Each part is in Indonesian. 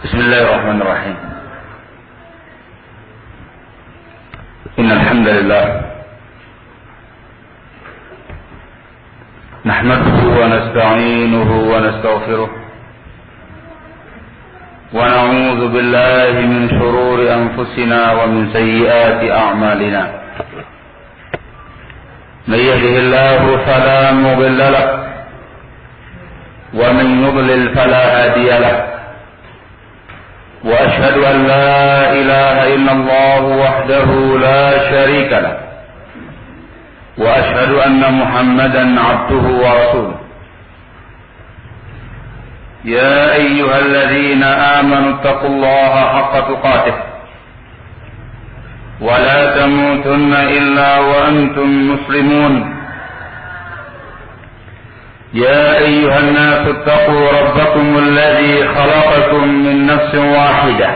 بسم الله الرحمن الرحيم. إن الحمد لله نحمده ونستعينه ونستغفره ونعوذ بالله من شرور أنفسنا ومن سيئات أعمالنا. من يهده الله فلا مضل له ومن يضلل فلا هادي له. وأشهد أن لا إله إلا الله وحده لا شريك له وأشهد أن محمدا عبده ورسوله. يا أيها الذين آمنوا اتقوا الله حق تقاته ولا تموتن إلا وأنتم مسلمون. يا أيها الناس اتقوا ربكم الذي خلقكم من نفس واحدة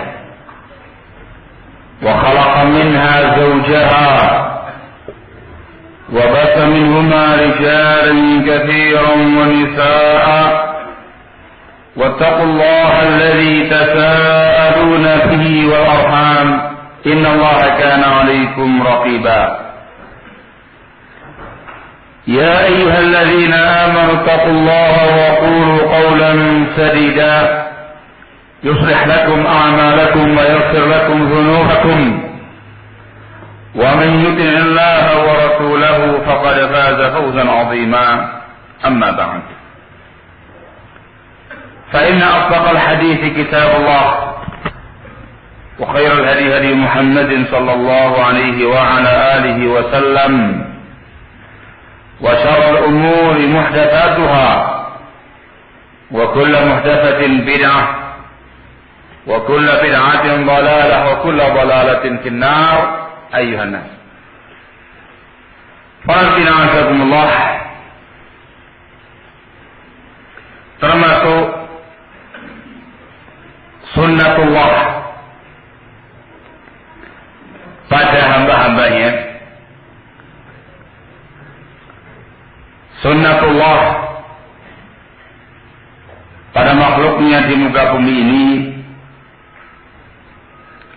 وخلق منها زوجها وبث منهما رجالا كثيرا ونساء واتقوا الله الذي تساءلون به والأرحام إن الله كان عليكم رقيبا. يا أيها الذين آمنوا اتقوا الله وقولوا قولا سديدا يصلح لكم أعمالكم ويغفر لكم ذنوبكم ومن يطع الله ورسوله فقد فاز فوزا عظيما. أما بعد فإن أصدق الحديث كتاب الله وخير الهدي هدي محمد صلى الله عليه وعلى آله وسلم وشر الأمور محدثاتها وكل محدثة بدعة وكل بدعة ضلالة وكل ضلالة في النار. أيها الناس Farafina azakumullah, termasuk sunnatullah pada hamba-hambanya, sunnatullah pada makhluknya di muka bumi ini.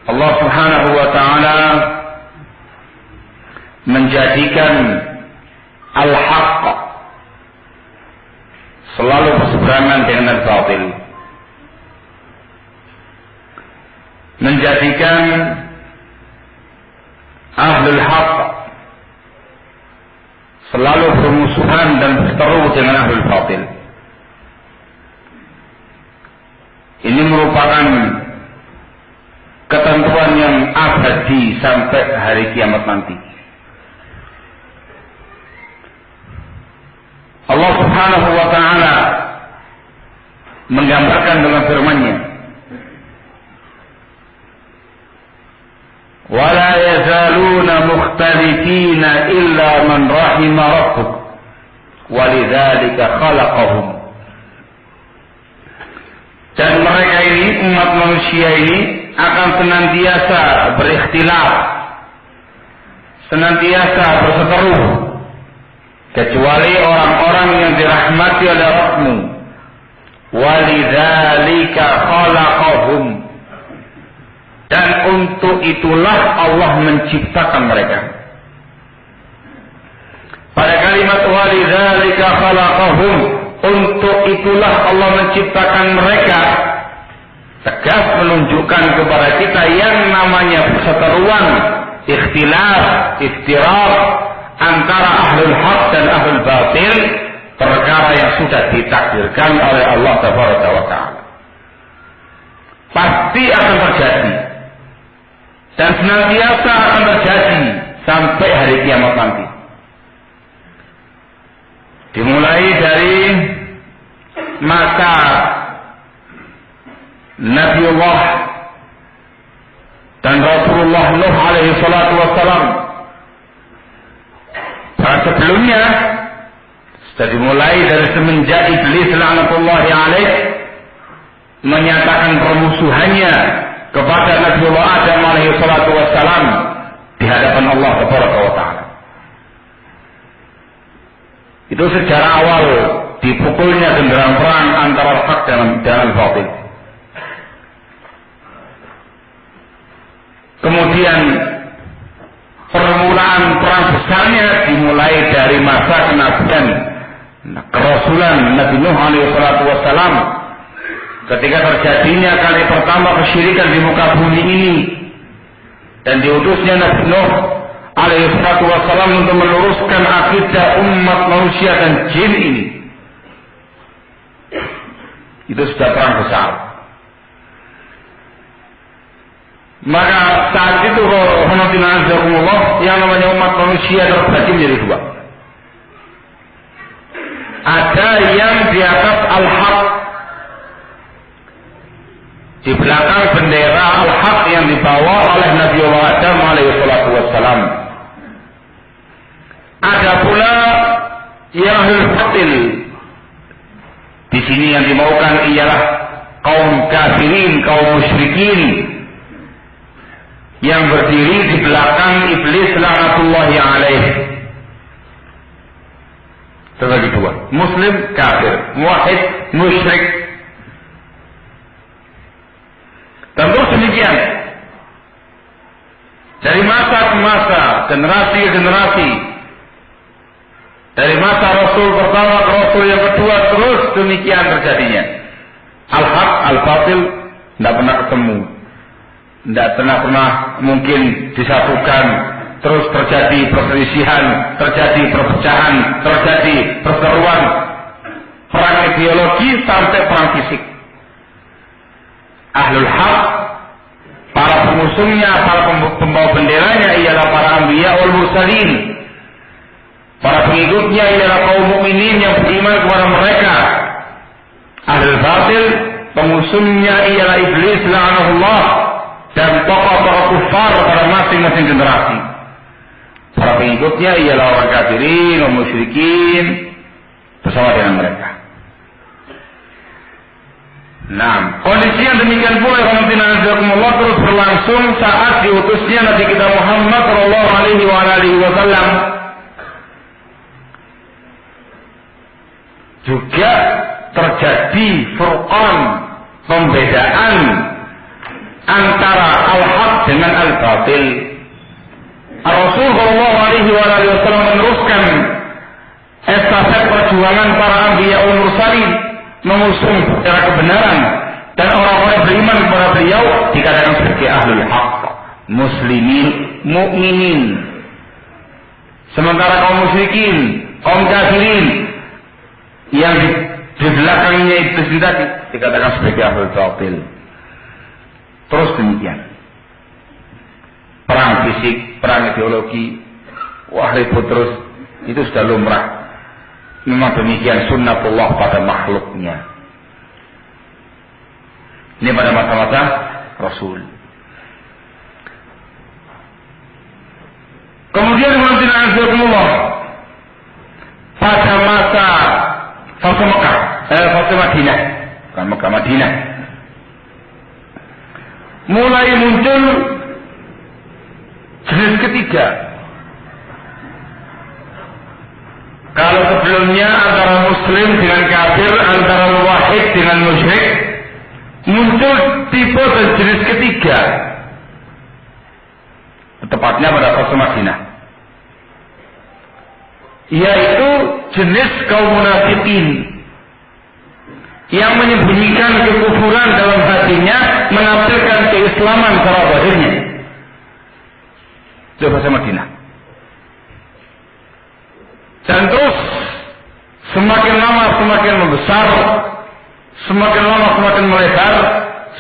Allah subhanahu wa ta'ala menjadikan al-haqq selalu berseberangan dengan al-batil, menjadikan ahlul haqq selalu bermusuhan dan berseteru dengan ahlul batil. Ini merupakan ketentuan yang abadi sampai hari kiamat nanti. Allah subhanahu wa ta'ala menggambarkan dengan firman-Nya, وَلَا يَزَالُونَ مُخْتَلِفِينَ إِلَّا مَنْ رَحِمَ رَبُّكَ وَلِذَلِكَ خَلَقَهُمْ. Dan mereka ini, umat manusia ini, akan senantiasa berikhtilaf, senantiasa berseteru, kecuali orang-orang yang dirahmati oleh Rabb-Mu. وَلِذَلِكَ خَلَقَهُمْ. Dan untuk itulah Allah menciptakan mereka. Pada kalimat walidzalika khalaqahum, untuk itulah Allah menciptakan mereka, tegas menunjukkan kepada kita yang namanya perseteruan, ikhtilaf, iftiraq antara ahlul haq dan ahlul batil, perkara yang sudah ditakdirkan oleh Allah tabaraka wa ta'ala. Pasti akan terjadi dan senantiasa akan terjadi sampai hari kiamat nanti. Dimulai dari masa Nabiullah dan Rasulullah Nuh alaihi salatu wassalam. Sebelumnya sudah dimulai dari semenjak Iblis la'natullahi alaih menyatakan permusuhannya kepada Nabiullah Adam alaihi salatu wassalam di hadapan Allah tabaraka wa ta'ala. Itu sejarah awal dipukulnya genderang perang antara hak dan al-batil. kemudian permulaan perang besarnya dimulai dari masa kenabian kerasulan Nabi Nuh alaihi salatu wassalam, ketika terjadinya kali pertama kesyirikan di muka bumi ini dan diutusnya Nabi Nuh alaihi salatu wassalam untuk meluruskan akidah umat manusia dan jin ini. Itu sudah perang besar. Maka saat itu yang namanya umat manusia terbagi menjadi dua. Ada yang di atas al-haq, di belakang bendera al-haq yang dibawa oleh Nabi Adam alaihi salatu wassalam. Ada pula yang batil. Di sini yang dimaukan ialah kaum kafirin, kaum musyrikin yang berdiri di belakang iblis laknatullahi alaih. Terbagi dua, muslim, kafir, muwahhid, musyrik. Dan terus demikian dari masa ke masa, generasi ke generasi, dari masa Rasul pertama ke Rasul yang kedua, terus demikian terjadinya. Al-haq, al-batil tidak pernah ketemu, tidak pernah mungkin disatukan. Terus terjadi perselisihan, terjadi perpecahan, terjadi perseteruan, perang ideologi sampai perang fisik. Ahlul haq, para pengusungnya, para pembawa benderanya ialah para anbiya wal mursalin. Para pengikutnya ialah kaum mukminin yang beriman kepada mereka. Ahlul batil, pengusungnya ialah iblis la'anahullah dan tokoh-tokoh kufar pada masing-masing generasi. Para pengikutnya ialah orang kafirin, orang musyrikin bersama dengan mereka. Nah, kondisi yang demikian pula Allah terus berlangsung saat diutusnya Nabi kita Muhammad sallallahu alaihi wasallam. Juga terjadi furqan, pembedaan antara al-haq dengan al-batil. Rasul sallallahu alaihi wasallam meneruskan estafet perjuangan para anbiya wal mursalin, mengusung secara kebenaran, dan orang-orang beriman kepada beliau dikatakan sebagai ahlul haq, muslimin, mukminin. Sementara kaum musyrikin, kaum kafirin yang di belakangnya itu tadi dikatakan sebagai ahlul batil. Terus demikian. Perang fisik, perang ideologi, wah ribut terus, itu sudah lumrah. Memang demikian sunnatullah pada makhluknya. Ini pada masa-masa Rasul. Kemudian pada masa fase Mekah, fase Madinah, bukan Mekah, Madinah, mulai muncul jenis ketiga. Kalau sebelumnya antara muslim dengan kafir, antara muwahhid dengan musyrik, muncul tipe dan jenis ketiga. Tepatnya pada fase Madinah, yaitu jenis kaum munafikin yang menyembunyikan kekufuran dalam hatinya, menampilkan keislaman secara zahirnya. Itu fase Madinah. Dan terus semakin lama semakin membesar, semakin lama semakin melebar,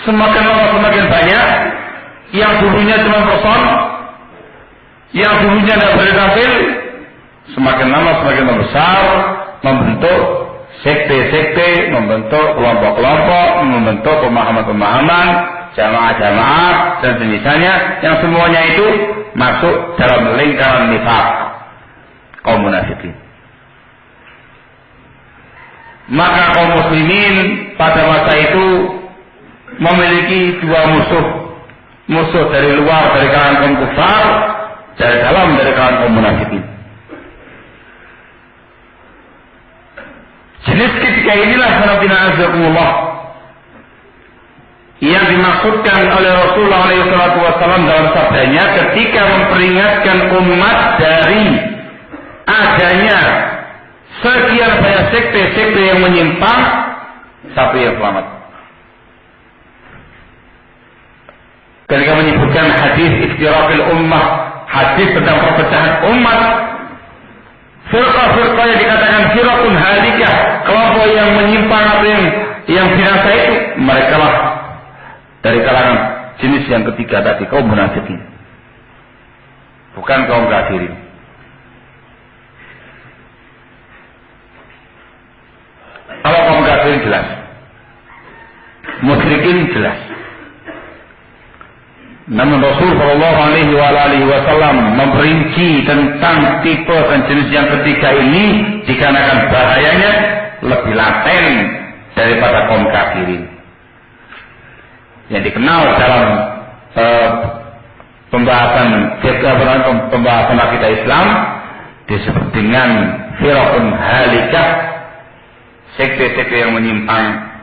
semakin lama semakin banyak. Yang dulunya cuma person, yang dulunya tidak boleh tampil, semakin lama semakin membesar, membentuk sekte-sekte, membentuk kelompok-kelompok, membentuk pemahaman-pemahaman, jamaah-jamaah dan jenisnya, yang semuanya itu masuk dalam lingkaran nifaq, kaum munafikin. Maka kaum muslimin pada masa itu memiliki dua musuh dari luar, dari kalangan kaum kufar, dari dalam, dari kalangan kaum munafikin. Jenis ketiga inilah yang dimana dimaksudkan oleh Rasulullah SAW dalam sabdanya ketika memperingatkan umat dari adanya sekian banyak sekte-sekte yang menyimpang, satu yang selamat. Ketika menyebutkan hadis iftiraqil ummah, hadis tentang perpecahan umat, firqah-firqah yang dikatakan firqatun halikah, kelompok yang menyimpang atau yang binasa itu, mereka lah dari kalangan jenis yang ketiga tadi, kaum munafikin, bukan kaum kafirin. Kalau kaum kafirin jelas, musyrikin jelas. Namun Rasul Shallallahu Alaihi Wasallam memperinci tentang tipe dan jenis yang ketiga ini dikarenakan bahayanya lebih laten daripada kaum kafirin. Yang dikenal dalam pembahasan akidah Islam disebut dengan firqatun halikah, sekte-sekte yang menyimpang.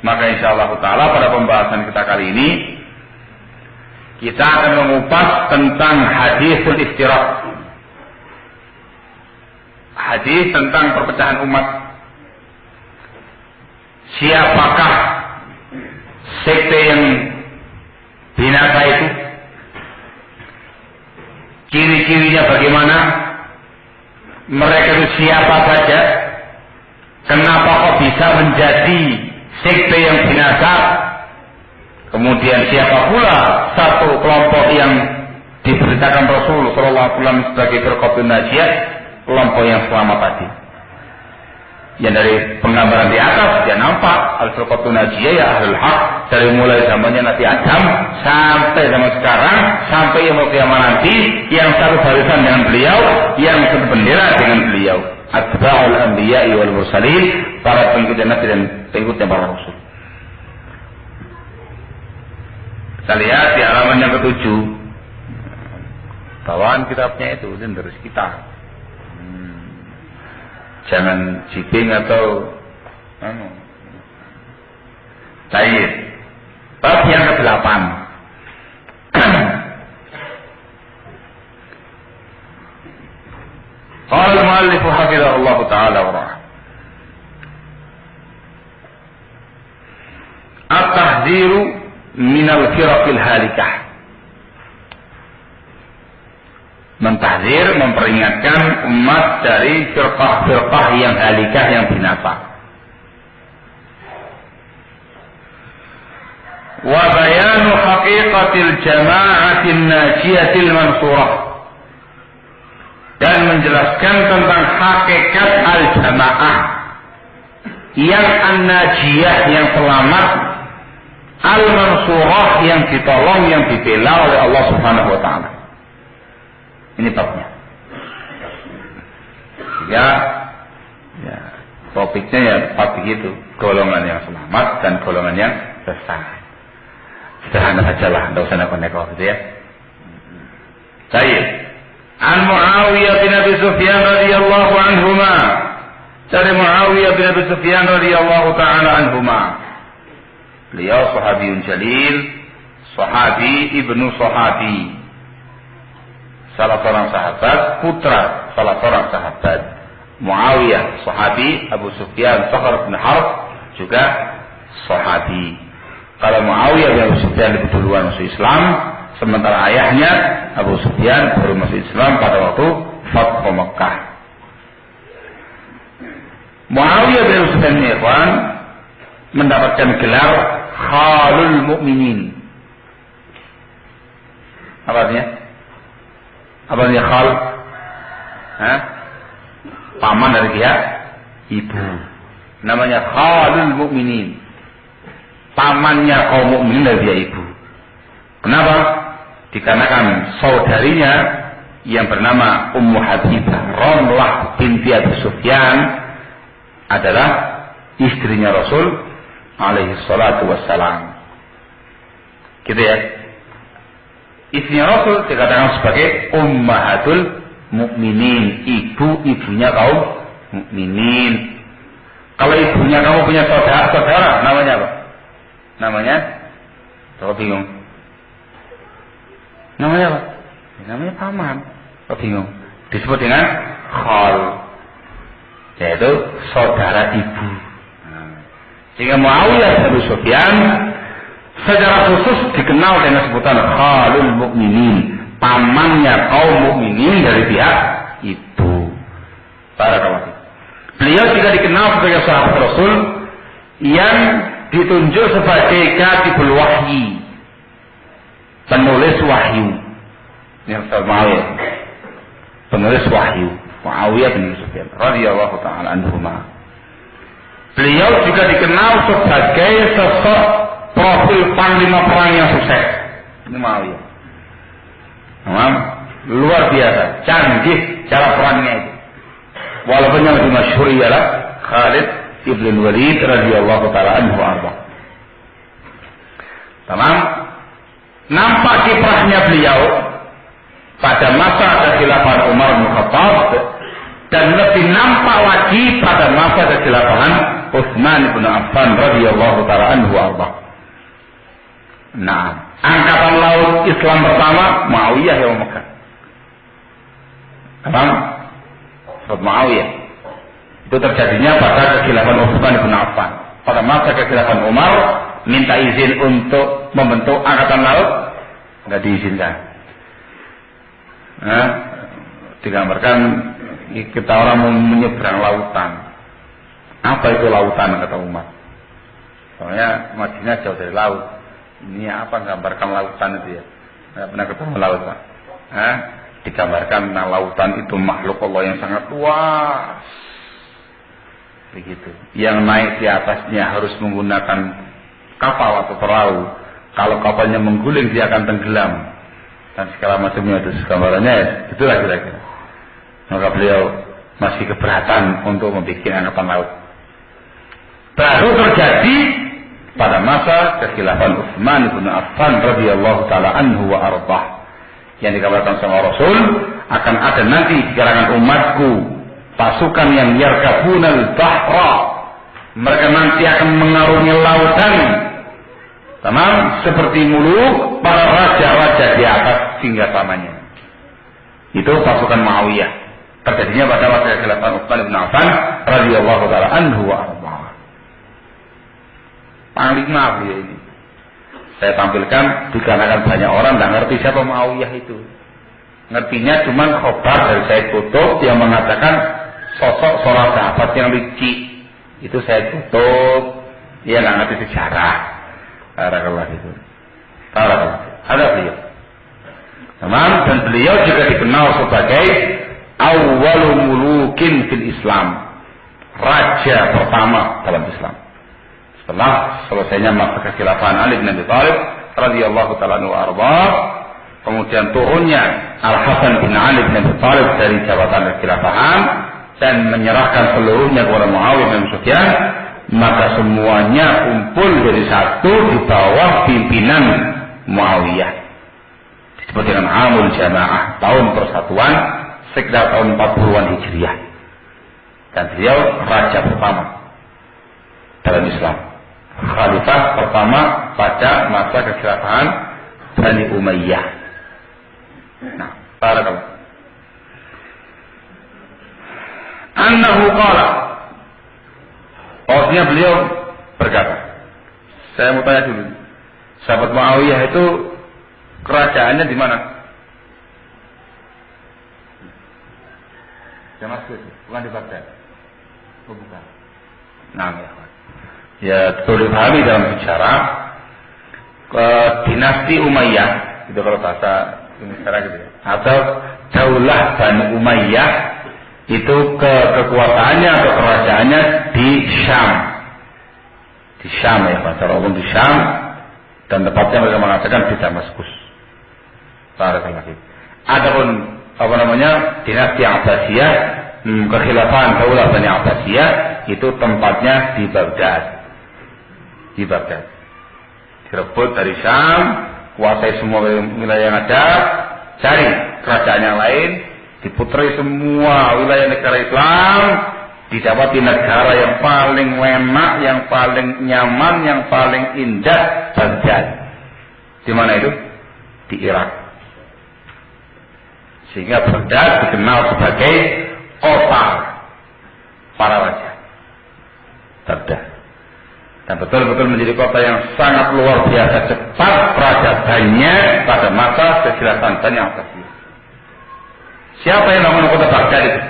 Maka insyaallah ta'ala pada pembahasan kita kali ini kita akan mengupas tentang hadisul iftiraq, hadis tentang perpecahan umat. Siapakah sekte yang binasa itu, ciri-cirinya bagaimana, mereka itu siapa saja, kenapa kok bisa menjadi sekte yang binasa, kemudian siapa pula satu kelompok yang diberitakan Rasul sallallahu alaihi wasallam sebagai firqatun najiyah, kelompok yang selamat tadi. Yang dari penggambaran di atas dia nampak al-firqatun najiyah ya ahlul haq, dari mulai zamannya Nabi Adam sampai zaman sekarang, sampai yang kiamat nanti, yang satu barisan dengan beliau, yang satu bendera dengan beliau, atba'ul anbiya'i wal mursalin, para pengikut Nabi dan pengikutnya para rasul. Kita lihat di halaman yang ke-7, bawaan kitabnya itu terus kita. Jangan jiping atau cair. Bab yang ke-8. Qala al-muallif hafizahullah ta'ala wa ra'ah. At-tahdziru minal firaqil halikah. Mentahzir, memperingatkan umat dari firqah-firqah yang halikah, yang binasa. Wa bayanu haqiqatil jama'atin najiyatil mansurah. Dan menjelaskan tentang hakikat al-jama'ah yang an-najiyah, yang selamat, al-mansurah, yang ditolong, yang dibela oleh Allah Subhanahu wa ta'ala. Ini babnya. Ya, topiknya ya begitu, golongan yang selamat dan golongan yang sesat. Sederhana sajalah, tidak usah neko-neko gitu ya. Baik. An Muawiyah bin Abi Sufyan radhiyallahu anhuma. Dari Muawiyah bin Abi Sufyan radhiyallahu ta'ala anhuma. Beliau sahabiyun jalil, sahabi ibnu sahabi, salah seorang sahabat, putra salah seorang sahabat. Muawiyah sahabi, Abu Sufyan Sakhar bin Harb juga sahabi. Kalau Muawiyah bin Abu Sufyan lebih duluan masuk Islam, sementara ayahnya Abu Sufyan baru masuk Islam pada waktu Fathu Makkah. Muawiyah bin Abu Sufyan ini mendapatkan gelar Khalul Mu'minin. Apa artinya? Apa artinya khal? Paman dari dia ibu. Namanya Khalul Mu'minin. Pamannya kaum mukminin dari dia ibu. Kenapa? Dikarenakan saudarinya yang bernama Ummu Habibah Ramlah binti Abi Sufyan adalah istrinya Rasul alaihi salatu wassalam. Gitu ya. Istrinya Rasul dikatakan sebagai Ummahatul Mukminin, ibu-ibunya kaum mukminin. Kalau ibunya kamu punya saudara namanya apa? namanya, kok bingung? Namanya apa? Namanya paman. Kok bingung? Disebut dengan khal, yaitu saudara ibu. Sehingga Muawiyah bin Sufyan secara khusus dikenal dengan sebutan khalul mukminin, pamannya kaum mukminin dari pihak ibu. Barakallahu. Beliau juga dikenal sebagai sahabat Rasul yang ditunjuk sebagai katibul wahyi, penulis wahyu. Yang Muawiyah, penulis wahyu, Muawiyah bin Sufyan radhiyallahu taala anhuma. Beliau juga dikenal sebagai sosok profil panglima perang yang sukses. Ini Muawiyah. Luar biasa, canggih cara perangnya itu. Walaupun yang lebih masyhur ialah Khalid ibn Walid radhiyallahu taala anhu arba. Tamam. Nampak kiprahnya beliau pada masa kekhilafan Umar bin Khattab dan lebih nampak lagi pada masa kekhilafan Utsman bin Affan radhiyallahu taala anhu arba. Nah, angkatan laut Islam pertama Muawiyah yang memegang. Tamam. Muawiyah itu terjadinya pada kekhilafan Utsman bin Affan. Pada masa kekhilafan Umar minta izin untuk membentuk angkatan laut, nggak diizinkan. Digambarkan kita orang mau menyeberang lautan. Apa itu lautan kata Umar? Soalnya Madinah jauh dari laut. Ini apa gambarkan lautan itu ya? Nggak pernah ketemu laut Pak. Digambarkan lautan itu makhluk Allah yang sangat luas. Begitu. Yang naik di atasnya harus menggunakan kapal atau perahu. Kalau kapalnya mengguling dia akan tenggelam. Dan segala macamnya itu gambarannya itulah kira-kira. Maka beliau masih keberatan untuk membuat angkatan laut. Baru terjadi pada masa kekhilafan Utsman bin Affan radhiyallahu taala anhu wa arbah. Yang dikabarkan sama Rasul akan ada nanti di kalangan umatku pasukan yang yarkabunal bahra, mereka nanti akan mengarungi lautan, tamam, seperti muluk para raja-raja di atas singgasananya. Itu pasukan Muawiyah. Terjadinya pada masa kekhilafan Utsman bin Affan radhiyallahu taala anhu wa arba. Panglima beliau ini saya tampilkan dikarenakan banyak orang tidak ngerti siapa Muawiyah itu. Ngertinya cuma khobar dari Said Qutb yang mengatakan sosok seorang sahabat yang licik. Itu Said Qutb, dia nggak ngerti sejarah. Barakallahu itu. Barakallahu. Ada beliau. Teman, dan beliau juga dikenal sebagai awwalul mulukin fil Islam, raja pertama dalam Islam. Setelah selesainya masa kekhilafan Ali bin Abi Thalib radhiyallahu taala anhu arba, kemudian turunnya Al Hasan bin Ali bin Abi Thalib dari jabatan kekhilafahan dan menyerahkan seluruhnya kepada Muawiyah bin Sufyan, maka semuanya kumpul jadi satu di bawah pimpinan Muawiyah. Disebut dengan Amul Jamaah, tahun persatuan, sekitar tahun 40-an Hijriah. Dan beliau raja pertama dalam Islam, khalifah pertama pada masa kekhilafahan Bani Umayyah. Nah, barakallahu. Annahu qala, bahwasanya beliau berkata, saya mau tanya dulu, sahabat Muawiyah itu kerajaannya di mana? Damaskus, bukan di Baghdad. Oh, bukan. Nah, ya betul dipahami dalam sejarah dinasti Umayyah, itu kalau bahasa sekarang gitu ya. Atau Daulah Bani Umayyah itu kekuasaannya atau kerajaannya di Syam. Di Syam ya, bahasa umum di Syam, dan tepatnya mereka mengatakan di Damaskus. Barakallahu. Adapun apa namanya dinasti Abbasiyah, kekhilafan Daulah Bani Abbasiyah itu tempatnya di Baghdad. Di Baghdad. Direbut dari Syam, kuasai semua wilayah yang ada, cari kerajaan yang lain, diputrai semua wilayah negara Islam, didapati negara yang paling enak, yang paling nyaman, yang paling indah, Baghdad. Di mana itu? Di Irak. Sehingga Baghdad dikenal sebagai kota para raja. Baghdad. Dan betul-betul menjadi kota yang sangat luar biasa cepat peradabannya pada masa kekhilafahan Bani Abbasiyah. Siapa yang bangun kota Baghdad itu?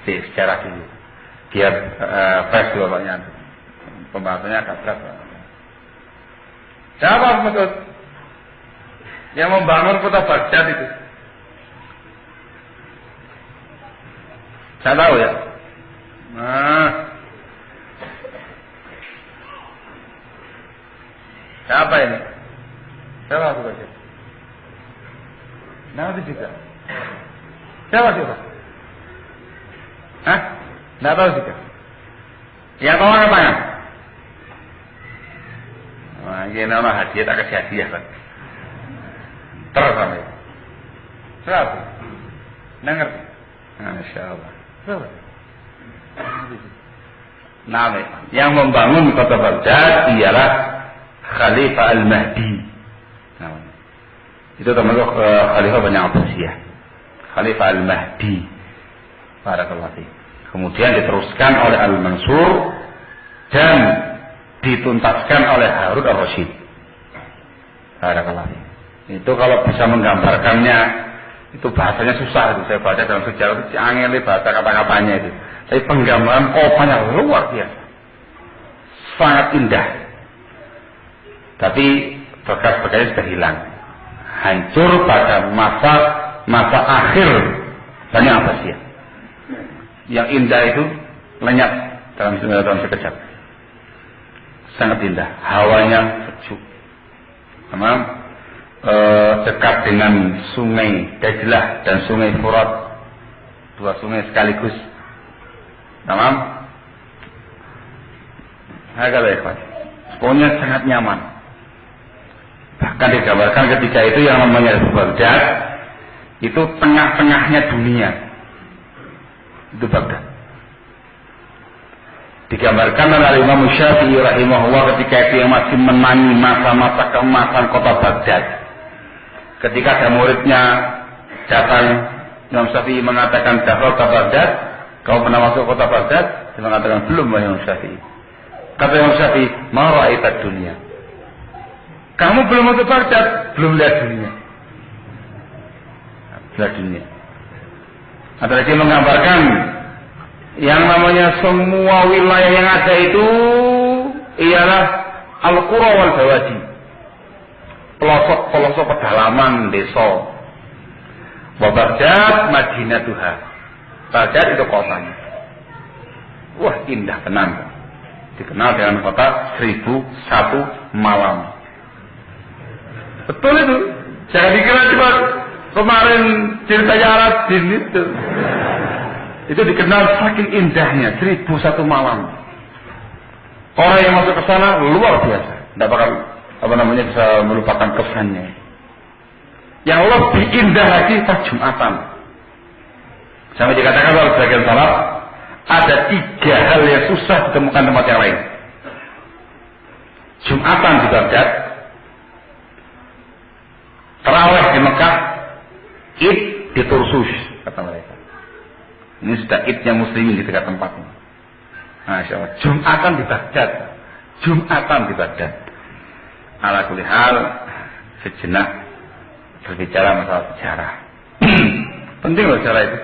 Di sejarah dulu. Biar fresh dulu banyak. Pembahasannya agak berat. Siapa maksud yang membangun kota Baghdad itu? Saya tahu ya. Siapa ini? Siapa aku baca? Nama itu juga. Siapa? Hah? Tidak tahu juga. Yang tahu apa ya? Wah, ini nama hadiah tak kasih hadiah kan? Terus sampai. Siapa? Dengar? Masya Allah. Siapa? Nama yang membangun kota Baghdad ialah Khalifah Al-Mahdi. Itu termasuk Khalifah Bani Abbasiyah. Khalifah Al-Mahdi. Barakallahu fiik. Kemudian diteruskan oleh Al-Mansur dan dituntaskan oleh Harun Ar-Rasyid. Barakallahu fiik. Itu kalau bisa menggambarkannya, itu bahasanya susah itu. Saya baca dalam sejarah itu angel bahasa kata-katanya itu. Tapi penggambaran kotanya luar biasa. Sangat indah. Tapi bekas-bekasnya sudah hilang. Hancur pada masa akhir Bani Abbasiyah. Yang indah itu lenyap dalam sekejap. Sangat indah. Hawanya sejuk. Dekat dengan sungai Dajlah dan sungai Furat. Dua sungai sekaligus. Tamam. Hakala ikhwan. Pokoknya sangat nyaman. Bahkan digambarkan ketika itu yang namanya Baghdad itu tengah-tengahnya dunia. Itu Baghdad. Digambarkan oleh Imam Syafi'i rahimahullah ketika itu yang masih menangi masa-masa keemasan kota Baghdad. Ketika ada muridnya datang, Imam Syafi'i mengatakan dakhalta Baghdad, kau pernah masuk kota Baghdad? Dia mengatakan belum, Imam Syafi'i. Kata Imam Syafi'i, ma ra'aita dunia. Kamu belum masuk Baghdad, belum lihat dunia. Lihat dunia. Ada lagi menggambarkan yang namanya semua wilayah yang ada itu ialah Al-Qura wal Bawadi. Pelosok-pelosok pedalaman desa. Wa Baghdad Madinatuha. Baghdad itu kotanya. Wah, indah tenang. Dikenal dengan kota 1001 malam. Betul itu. Jangan dikira cuma kemarin ceritanya Aladin itu. Itu dikenal saking indahnya 1001 malam. Orang yang masuk ke sana luar biasa. Tidak bakal bisa melupakan kesannya. Yang lebih indah lagi pas Jumatan. Sampai dikatakan oleh sebagian salaf, ada 3 hal yang susah ditemukan tempat yang lain. Jumatan di Baghdad, tarawih di Mekah, Id di Tursus, kata mereka. Ini sudah idnya muslimin di dekat tempatnya. Masya Allah. Jumatan di Baghdad. Jumatan di Baghdad. Ala kulli hal, sejenak berbicara masalah sejarah. Penting loh sejarah itu.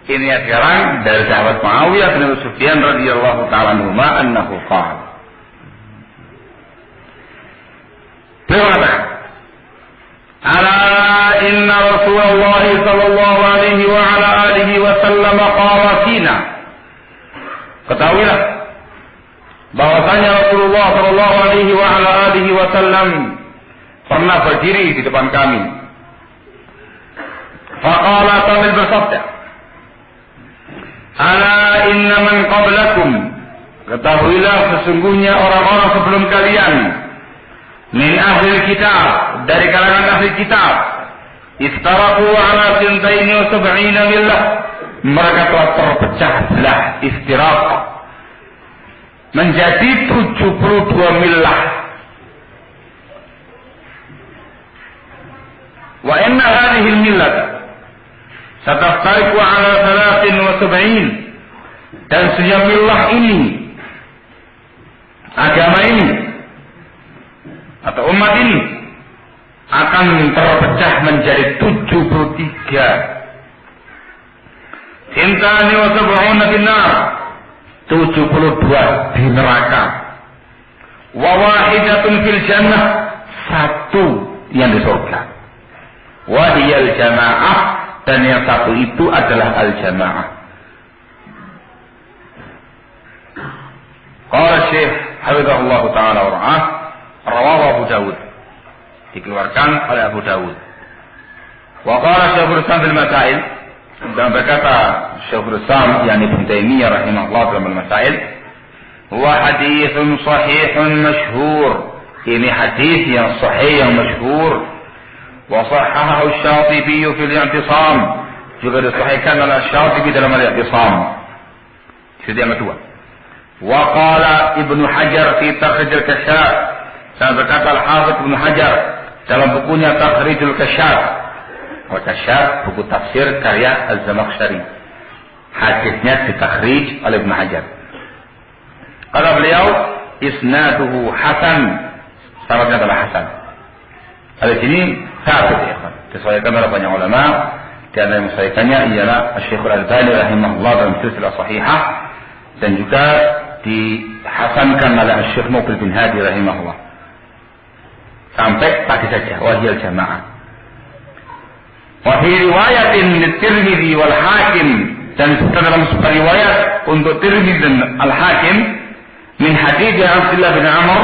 Ini ya sekarang dari sahabat Muawiyah bin Abi Sufyan radhiyallahu ta'ala anhu qala. Beliau mengatakan, ala inna Rasulullah sallallahu alaihi wa ala alihi wa sallam qala fina. Ketahuilah bahwasanya Rasulullah sallallahu alaihi wa ala alihi wa sallam pernah berdiri di depan kami. Faqala sambil bersabda, ala inna man qablakum, ketahuilah sesungguhnya orang-orang sebelum kalian, min ahli kitab, dari kalangan ahli kitab, istaraku ala 72 millah, mereka telah terpecah belah, iftiraq, menjadi 72 millah. Wa inna hadhihi al-millah sataftariqu ala 73, dan setiap millah ini, agama ini atau umat ini akan terpecah menjadi 73. Intani wa sab'una finnar, 72 di neraka. Wa wahidatun fil jannah, satu yang di surga. Wa hiyal jamaah, dan yang satu itu adalah al-jamaah. Qala Syekh hafizahullah taala wa ra'ah, rawahu Abu Dawud, dikeluarkan oleh Abu Dawud. Wa qala Syekhul Islam fil Masail, dan berkata Syekhul Islam yakni Ibnu Taimiyah rahimahullah dalam Al-Masail, wa haditsun sahihun masyhur, ini hadis yang sahih yang masyhur. Wa sahahahu Asy-Syatibi fil I'tisam, juga disahihkan oleh Asy-Syatibi dalam Al-I'tisam. Itu yang kedua. Wa qala Ibnu Hajar fi Takhrij al-Kashaf, dan berkata Al-Hafidz Ibnu Hajar dalam bukunya Takhrijul Kashaf. Al-Kashaf, buku tafsir karya Az-Zamakhsyari, hadisnya ditakhrij oleh Ibnu Hajar. Kata beliau, isnaduhu hasan, sanadnya adalah hasan. Di sini sabit ya, disesuaikan oleh banyak ulama. Di antara yang menyesuaikannya ialah Syekh Al-Albani rahimahullah dalam silsilah sahihah, dan juga dihasankan oleh Syekh Muqbil bin Hadi rahimahullah. Sampai tadi saja, wahiyal jamaah. Wa fi riwayatin Tirmidzi wal Hakim, dan dalam sebuah riwayat untuk Tirmidzi dan Al-Hakim, min hadits Abdullah bin Amr,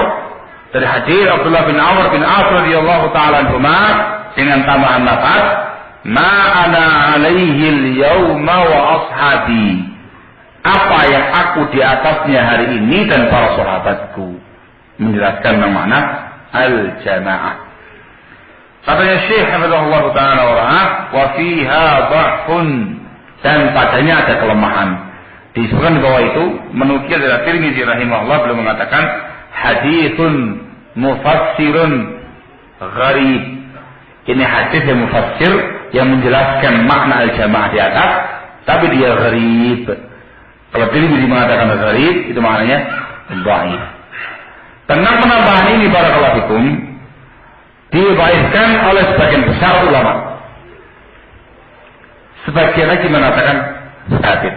dari hadis Abdullah bin Amr bin As radhiyallahu taala anhuma, dengan tambahan lafaz ma ana alaihi al-yauma wa ashabi, apa yang aku di atasnya hari ini dan para sahabatku, menjelaskan makna al-jamaah. Katanya Syekh hafizahullah taala wa ra'ah, wa fiha dha'fun, dan padanya ada kelemahan. Disebutkan di bawah itu menukil dari Tirmidzi rahimahullah, beliau mengatakan haditsun mufassirun gharib. Ini hadis yang mufassir, yang menjelaskan makna al-jamaah di atas, tapi dia gharib. Kalau Tirmidzi mengatakan gharib, itu maknanya dhaif. Tentang penambahan ini barakallahu fikum, diriwayatkan oleh sebagian besar ulama. Sebagian lagi mengatakan sabit,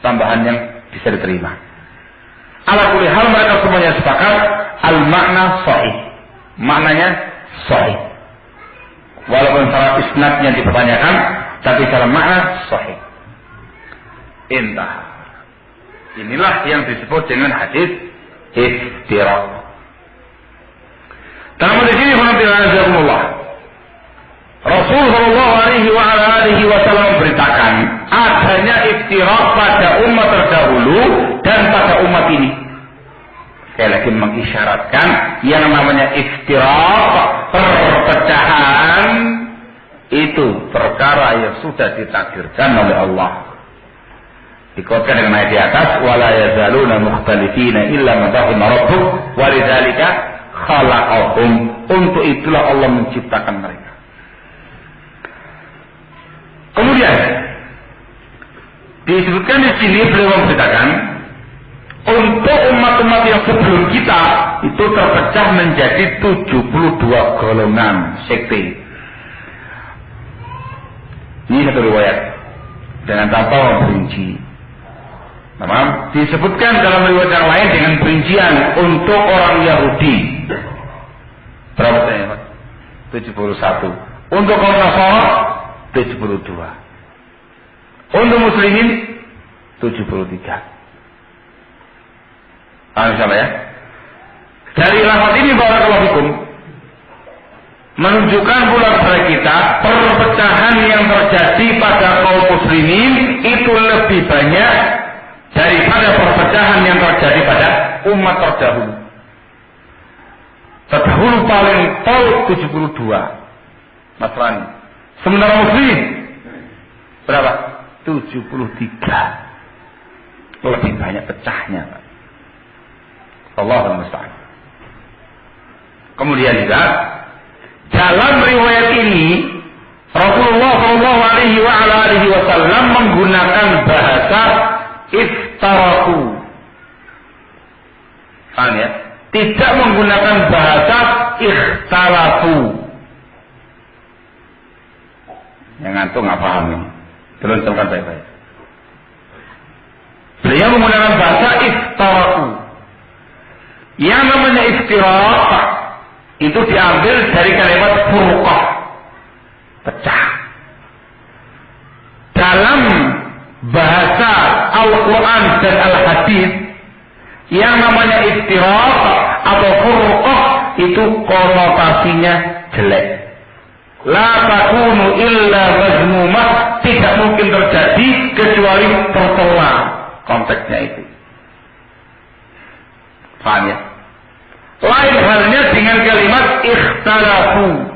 tambahan yang bisa diterima. Ala kulli hal, mereka semuanya sepakat al-makna sahih, maknanya sahih. Walaupun secara isnadnya dipertanyakan, tapi secara makna sahih. Intah. Inilah yang disebut dengan hadis iftiraq. Dalam hadis ini Rasul sallallahu alaihi wasallam memberitakan adanya iftiraq pada umat terdahulu dan pada umat ini. Sekali lagi mengisyaratkan yang namanya iftiraq, perpecahan, itu perkara yang sudah ditakdirkan oleh Allah. Dikatakan dengan ayat di atas, wala yazaluna mukhtalifina illa ma rahima rabbuk walidzalika khalaqahum, untuk itulah Allah menciptakan mereka. Kemudian disebutkan di sini beliau memberitakan untuk umat-umat yang sebelum kita itu terpecah menjadi 72 golongan sekte. Ini satu riwayat dengan tanpa memperinci. Memang disebutkan dalam riwayat yang lain dengan perincian untuk orang Yahudi. Berapa saya, Pak? 71. Untuk orang Nasara 72. Untuk muslimin 73. Paham insyaallah ya? Dari lafaz ini barakallahu fikum menunjukkan pula kepada kita perpecahan yang terjadi pada kaum muslimin itu lebih banyak daripada perpecahan yang terjadi pada umat terdahulu. Terdahulu paling tahu 72 Nasrani. Sementara muslim berapa? 73. Lebih banyak pecahnya. Allahul musta'an. Kemudian juga dalam riwayat ini Rasulullah Shallallahu Alaihi Wasallam menggunakan bahasa iftaraku. Paham ya? Tidak menggunakan bahasa ikhtalafu. Yang ngantuk nggak paham ini. Terus terangkan baik-baik. Beliau menggunakan bahasa iftaraku. Yang namanya iftirak itu diambil dari kalimat furqah, pecah. Dalam bahasa Al-Quran dan Al-Hadis, yang namanya iftirak atau furqah itu konotasinya jelek. La takunu illa mazmumah, tidak mungkin terjadi kecuali tercela. Konteksnya itu. Paham ya? Lain halnya dengan kalimat ikhtalafu.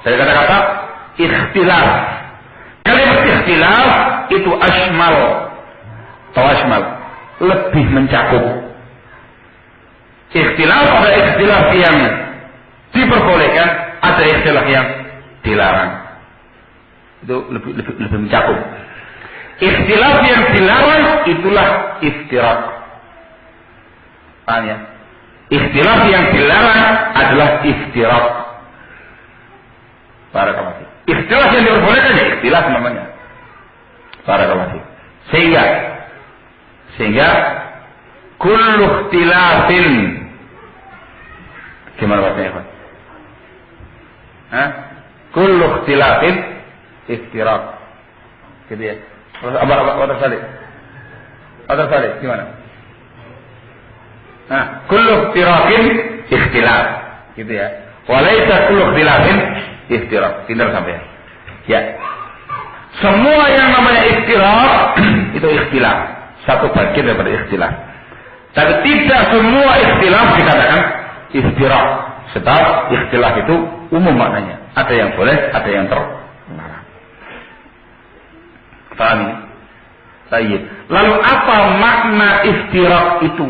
Dari kata-kata ikhtilaf. Kalimat ikhtilaf itu asmal atau asmal, lebih mencakup. Ikhtilaf ada ikhtilaf yang diperbolehkan, ada ikhtilaf yang dilarang. Itu lebih mencakup. Ikhtilaf yang dilarang itulah iftirak. Paham ya? Ikhtilaf yang dilarang adalah iftirak. Barakallahu fiik. Ikhtilaf yang diperbolehkan ya ikhtilaf namanya. Barakallahu fiik. Sehingga kullu ikhtilafin, gimana bahasanya, Pak? Kullu ikhtilafin iftirak. Gitu ya. Apa tersalik? Gimana? Kullu ikhtilafin ikhtilaf. Gitu ya. Walaysa kullu ikhtilafin iftirak. Pintar sampai ya. Semua yang namanya iftirak itu ikhtilaf. Satu bagian daripada ikhtilaf. Tapi tidak semua ikhtilaf dikatakan iftirak. Sebab ikhtilaf itu umum maknanya. Ada yang boleh, ada yang terlarang. Paham ini? Baik. Lalu apa makna iftirak itu?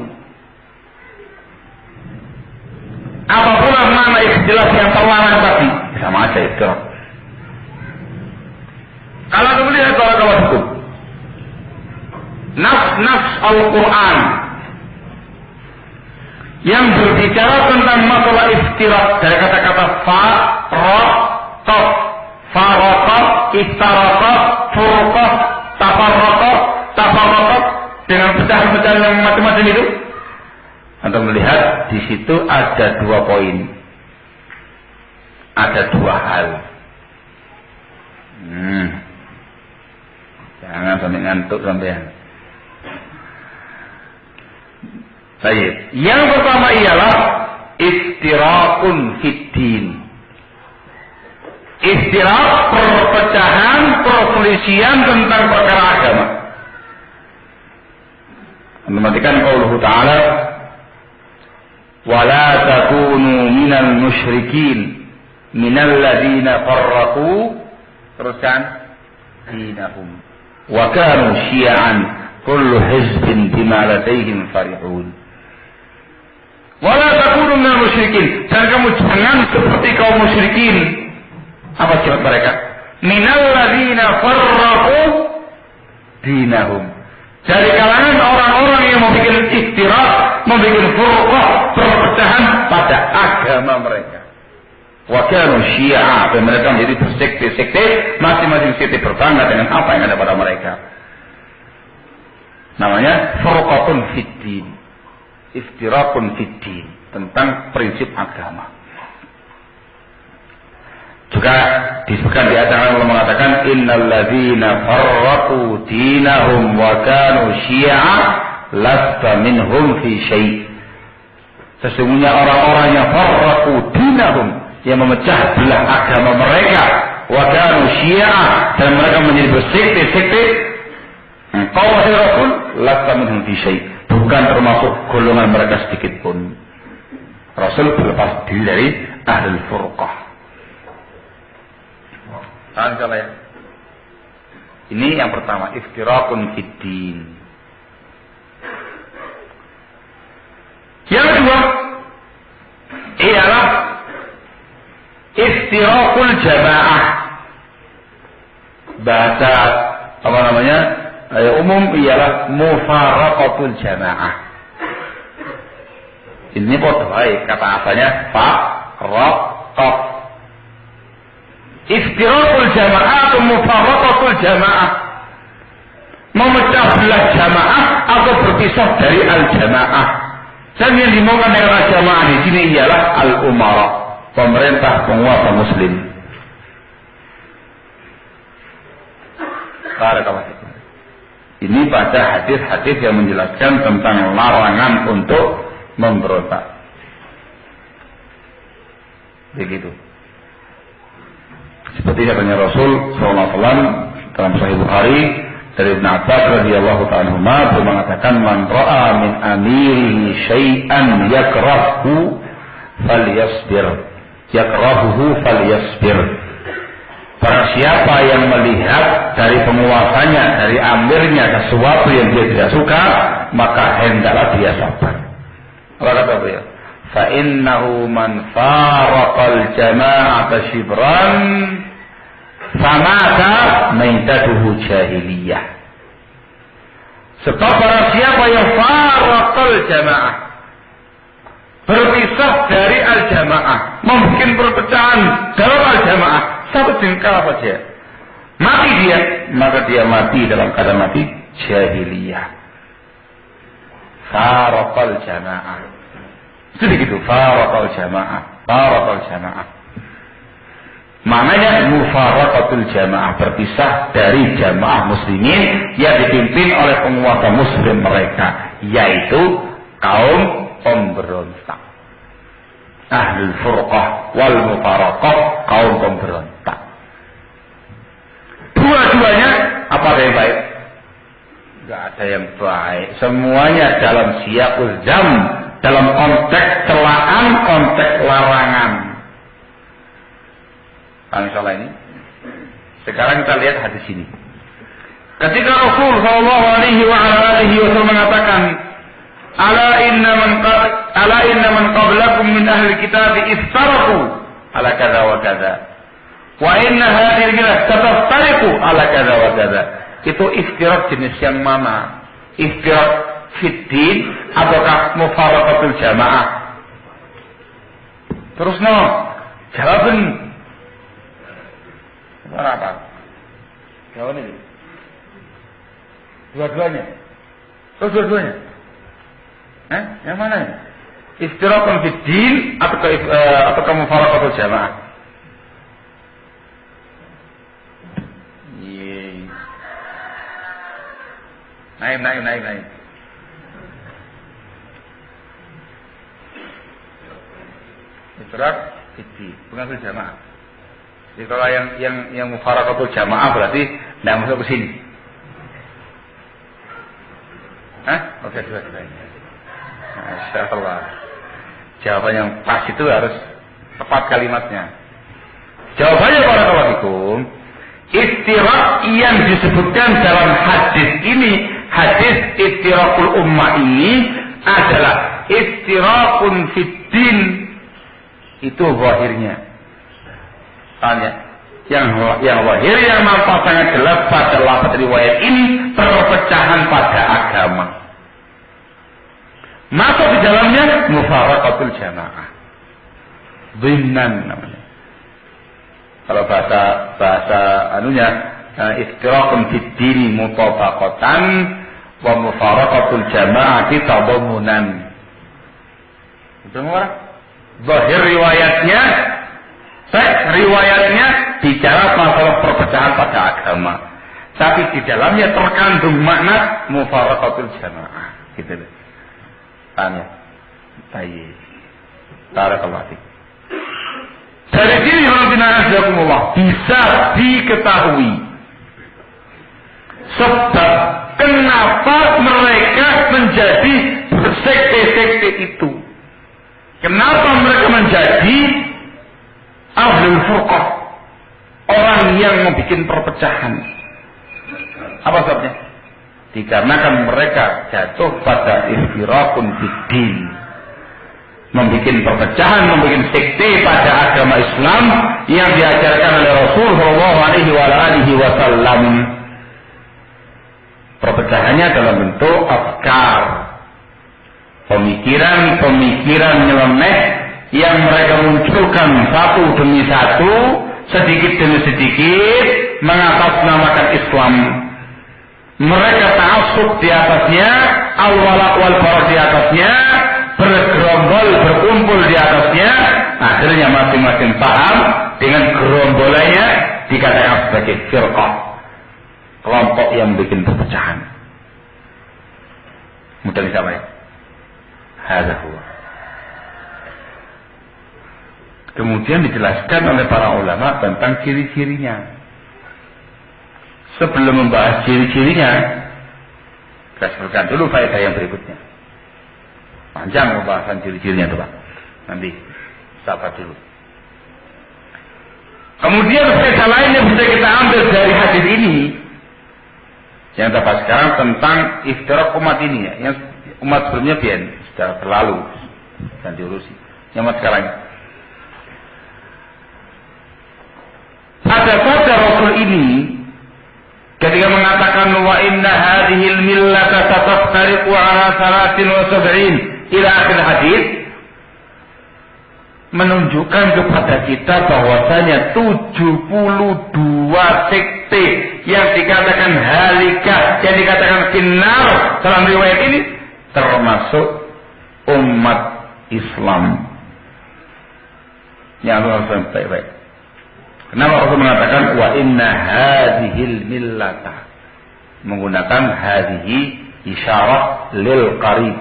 Apa pula makna ikhtilaf yang terlarang tadi? Sama aja iftirak. Kalau kita lihat kawan-kawan hukum, nas Al-Quran yang berbicara tentang masalah iftirak dari kata-kata faraqah, iftaraqah, furqah, tafarraqah dengan pecahan-pecahan yang macam-macam itu. Untuk melihat di situ ada 2 poin, ada 2 hal. Jangan sampai ngantuk sampean. Baik. Yang pertama ialah iftirakun fiddin. Iftirak, perpecahan, perselisihan tentang perkara agama. Perhatikan qauluhu ta'ala, wala takunu minal musyrikin minal ladina farraqu, teruskan, dinahum wa kanu syi'an kullu hizbin bima ladaihim farihun. Wala takunu minal musyrikin, dan kamu jangan seperti kaum musyrikin. Apa sifat mereka? Minal ladzina farraqu dinahum, dari kalangan orang-orang yang membuat iftirak, membuat furqah, perpecahan pada agama mereka. Wa kanu syi'a, dan mereka menjadi bersekte-sekte, masing-masing sekte berbangga dengan apa yang ada pada mereka. Namanya furqatun fiddin, iftirakun fiddin, tentang prinsip agama. Juga disebutkan di atas Allah mengatakan innal ladzina farraqu dinahum wa kanu syi'a lasta minhum fi syai'. Sesungguhnya orang-orang yang farraqu dinahum, yang memecah belah agama mereka, wa kanu syi'a, dan mereka menjadi bersekte-sekte, engkau wahai Rasul lasta minhum fi syai', bukan termasuk golongan mereka sedikit pun. Rasul berlepas diri dari ahlul furqah. Insyaallah ya. Ini yang pertama, iftirakun fiddin. Yang kedua ialah iftirakul jamaah. Bahasa apa namanya? Umum ialah mufaraqatul jamaah. Ini podoi kata asalnya faraqat. Iftirakul jamaah atau mufaraqatul jamaah, memecah belah jamaah atau berpisah dari al-jamaah. Dan yang dimaukan dengan al-jamaah di sini ialah al-umara, pemerintah penguasa muslim. Ini pada hadis-hadis yang menjelaskan tentang larangan untuk memberontak. Begitu. Seperti katanya Rasul SAW dalam Sahih Bukhari dari Ibn Abbas radhiyallahu ta'ala anhu, beliau mengatakan, man ra'a min amirihi syai'an yakrahu falyasbir, yakrahuhu falyasbir. Barang siapa yang melihat dari penguasanya, dari amirnya sesuatu yang dia tidak suka, maka hendaklah dia sabar. Apa kata beliau? Fa innahu man faraqal jama'ata shibran famata maitatuhu jahiliyah. Sebab barang siapa yang faraqal jama'ah, berpisah dari al-jamaah, membuat perpecahan dalam al-jamaah, satu jengkal saja, mati dia, maka dia mati dalam keadaan mati jahiliyah. Faraqal jamaah. Jadi gitu, faraqal jamaah, faraqal jamaah. Maknanya mufaraqatul jamaah, berpisah dari jamaah muslimin yang dipimpin oleh penguasa muslim mereka, yaitu kaum pemberontak. Ahlul furqah wal mufaraqah, kaum pemberontak. Dua-duanya apa yang baik? Enggak ada yang baik. Semuanya dalam siyaqul jam, dalam konteks celaan, konteks larangan. Insyaallah ini. Sekarang kita lihat hadis ini. Ketika Rasul sallallahu alaihi wasallam mengatakan, ala inna man qablakum min ahli kitab iftaraku ala kadza wa kadza. Wa inna hadhihi al-kitab tataftariqu ala kadza wa kadza. Itu iftirak jenis yang mana? Iftirak fiddin ataukah mufaraqatul jamaah? Terus jawaban apa? Jawaban ini. Dua-duanya. Terus dua-duanya. Yang mana ini? Iftirakun fiddin ataukah mufaraqatul jamaah? Naik. Iftirak fiddin, bukan fil jamaah. Jadi kalau yang mufaraqatul jamaah berarti tidak masuk ke sini. Oke, dua-duanya. Masyaallah. Jawaban yang pas itu harus tepat kalimatnya. Jawabannya barakallahu, iftirak yang disebutkan dalam hadis ini, hadis iftirakul ummah ini adalah iftirakun fiddin. Itu zahirnya. Tanya. Yang zahir yang nampak sangat jelas pada lafaz riwayat ini, perpecahan pada agama. Masuk di dalamnya mufaraqatul jamaah. Dhimnan namanya. Kalau bahasa anunya iftirakun fiddin mutabaqatan wa mufaraqatul jamaati tadammunan. Itu orang zahir riwayatnya, riwayatnya bicara masalah perpecahan pada agama, tapi di dalamnya terkandung makna mufaraqatul jamaah. Gitu. Tanya. Baik. Barakallahu. Dari sini Allah bisa diketahui sebab kenapa mereka menjadi sekte-sekte itu. Kenapa mereka menjadi ahlul furqah, orang yang membuat perpecahan. Apa sebabnya? Dikarenakan mereka jatuh pada iftirakun fiddin, membuat perpecahan, membuat sekte pada agama Islam yang diajarkan oleh Rasul sallallahu alaihi wasallam. Perpecahannya dalam bentuk afkar, pemikiran nyeleneh yang mereka munculkan satu demi satu, sedikit demi sedikit mengatasnamakan Islam. Mereka ta'assub di atasnya, al-wala' wal-bara' di atasnya, bergerombol, berkumpul di atasnya. Akhirnya masing-masing paham dengan gerombolannya dikatakan sebagai firqah, kelompok yang bikin perpecahan. Mudah disampaikan. Hadza huwa. Kemudian dijelaskan oleh para ulama tentang ciri-cirinya. Sebelum membahas ciri-cirinya, kita sebutkan dulu faedah yang berikutnya. Panjang pembahasan ciri-cirinya itu Pak. Nanti sabar dulu. Kemudian faedah lain yang bisa kita ambil dari hadis ini, yang kita bahas sekarang tentang iftirak umat ini ya. Yang umat sebelumnya sudah terlalu dan diurusi. Yang umat sekarang ada pada Rasul ini ketika mengatakan wa inna hadhil millata tataftariqu ala 73 ila akhir hadis, menunjukkan kepada kita bahwasanya 72 sekte yang dikatakan halikah, yang dikatakan finnar dalam riwayat ini termasuk umat Islam. Yang harus baik-baik. Kenapa Rasul mengatakan wa inna hadhil millata, menggunakan hadhihi isyarat lil qarib,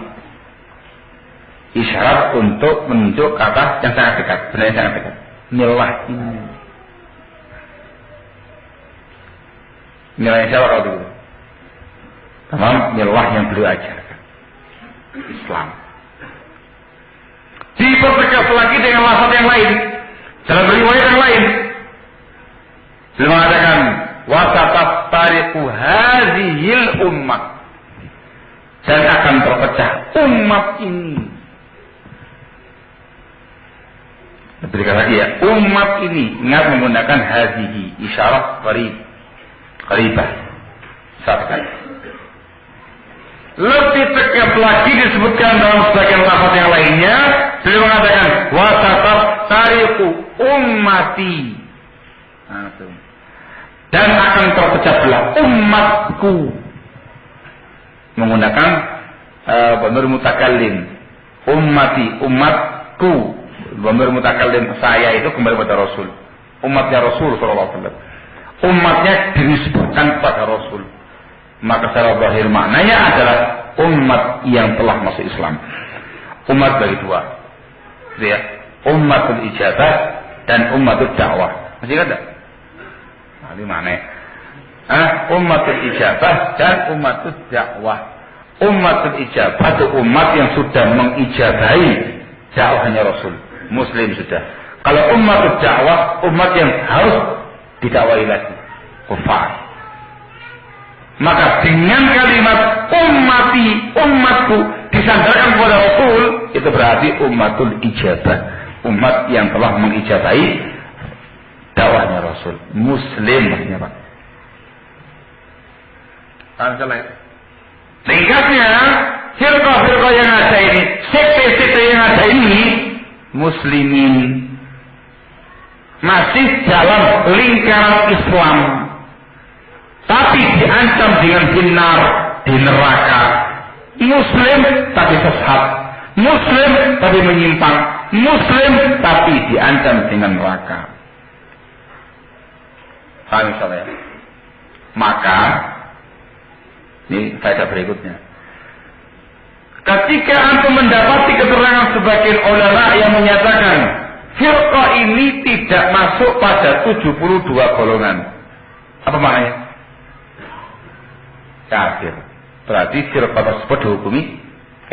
isyarat untuk menunjuk kata yang sangat dekat, benar yang sangat dekat. Millah ini, millah siapa kalau dulu? Tamam, millah yang beliau ajarkan, Islam. Dipertegas lagi dengan lafaz yang lain dalam riwayat yang lain. Beliau mengatakan wasataftariqu hadhil ummah, dan akan terpecah umat ini. Berikan lagi ya, umat ini. Ingat menggunakan hadhihi isyarat qaribah. Satu kali. Lebih tegas lagi disebutkan dalam sebagian lafaz yang lainnya. Beliau mengatakan wasataftariqu ummati, dan akan terpecah belah umatku, menggunakan dhamir mutakallim. Ummati, umatku, dhamir mutakallim, saya itu kembali pada Rasul, umatnya Rasul sallallahu alaihi wasallam. Umatnya disebutkan pada Rasul, maka secara zahir maknanya adalah umat yang telah masuk Islam. Umat bagi dua, ya, ummatul ijabah dan ummatul dakwah. Masih ada? Ini mana? Ummatul ijabah dan ummatul dakwah. Ummatul ijabah itu umat yang sudah mengijabahi dakwahnya Rasul, Muslim sudah. Kalau ummatul dakwah, umat yang harus didakwahi lagi, kufar. Maka dengan kalimat ummati, umatku disandarkan kepada Rasul, itu berarti ummatul ijabah, umat yang telah mengijabahi dakwahnya Rasul, Muslim maksudnya Pak. Tingkatnya firqah-firqah yang ada ini, sekte-sekte yang ada ini, Muslimin, masih dalam lingkaran Islam, tapi diancam dengan finnar, di neraka. Muslim tapi sesat, Muslim tapi menyimpang, Muslim tapi diancam dengan neraka. Misalnya. Maka ini faedah berikutnya. Ketika antum mendapati keterangan sebagian ulama yang menyatakan firqah ini tidak masuk pada 72 golongan, apa maknanya? Kafir. Berarti firqah tersebut dihukumi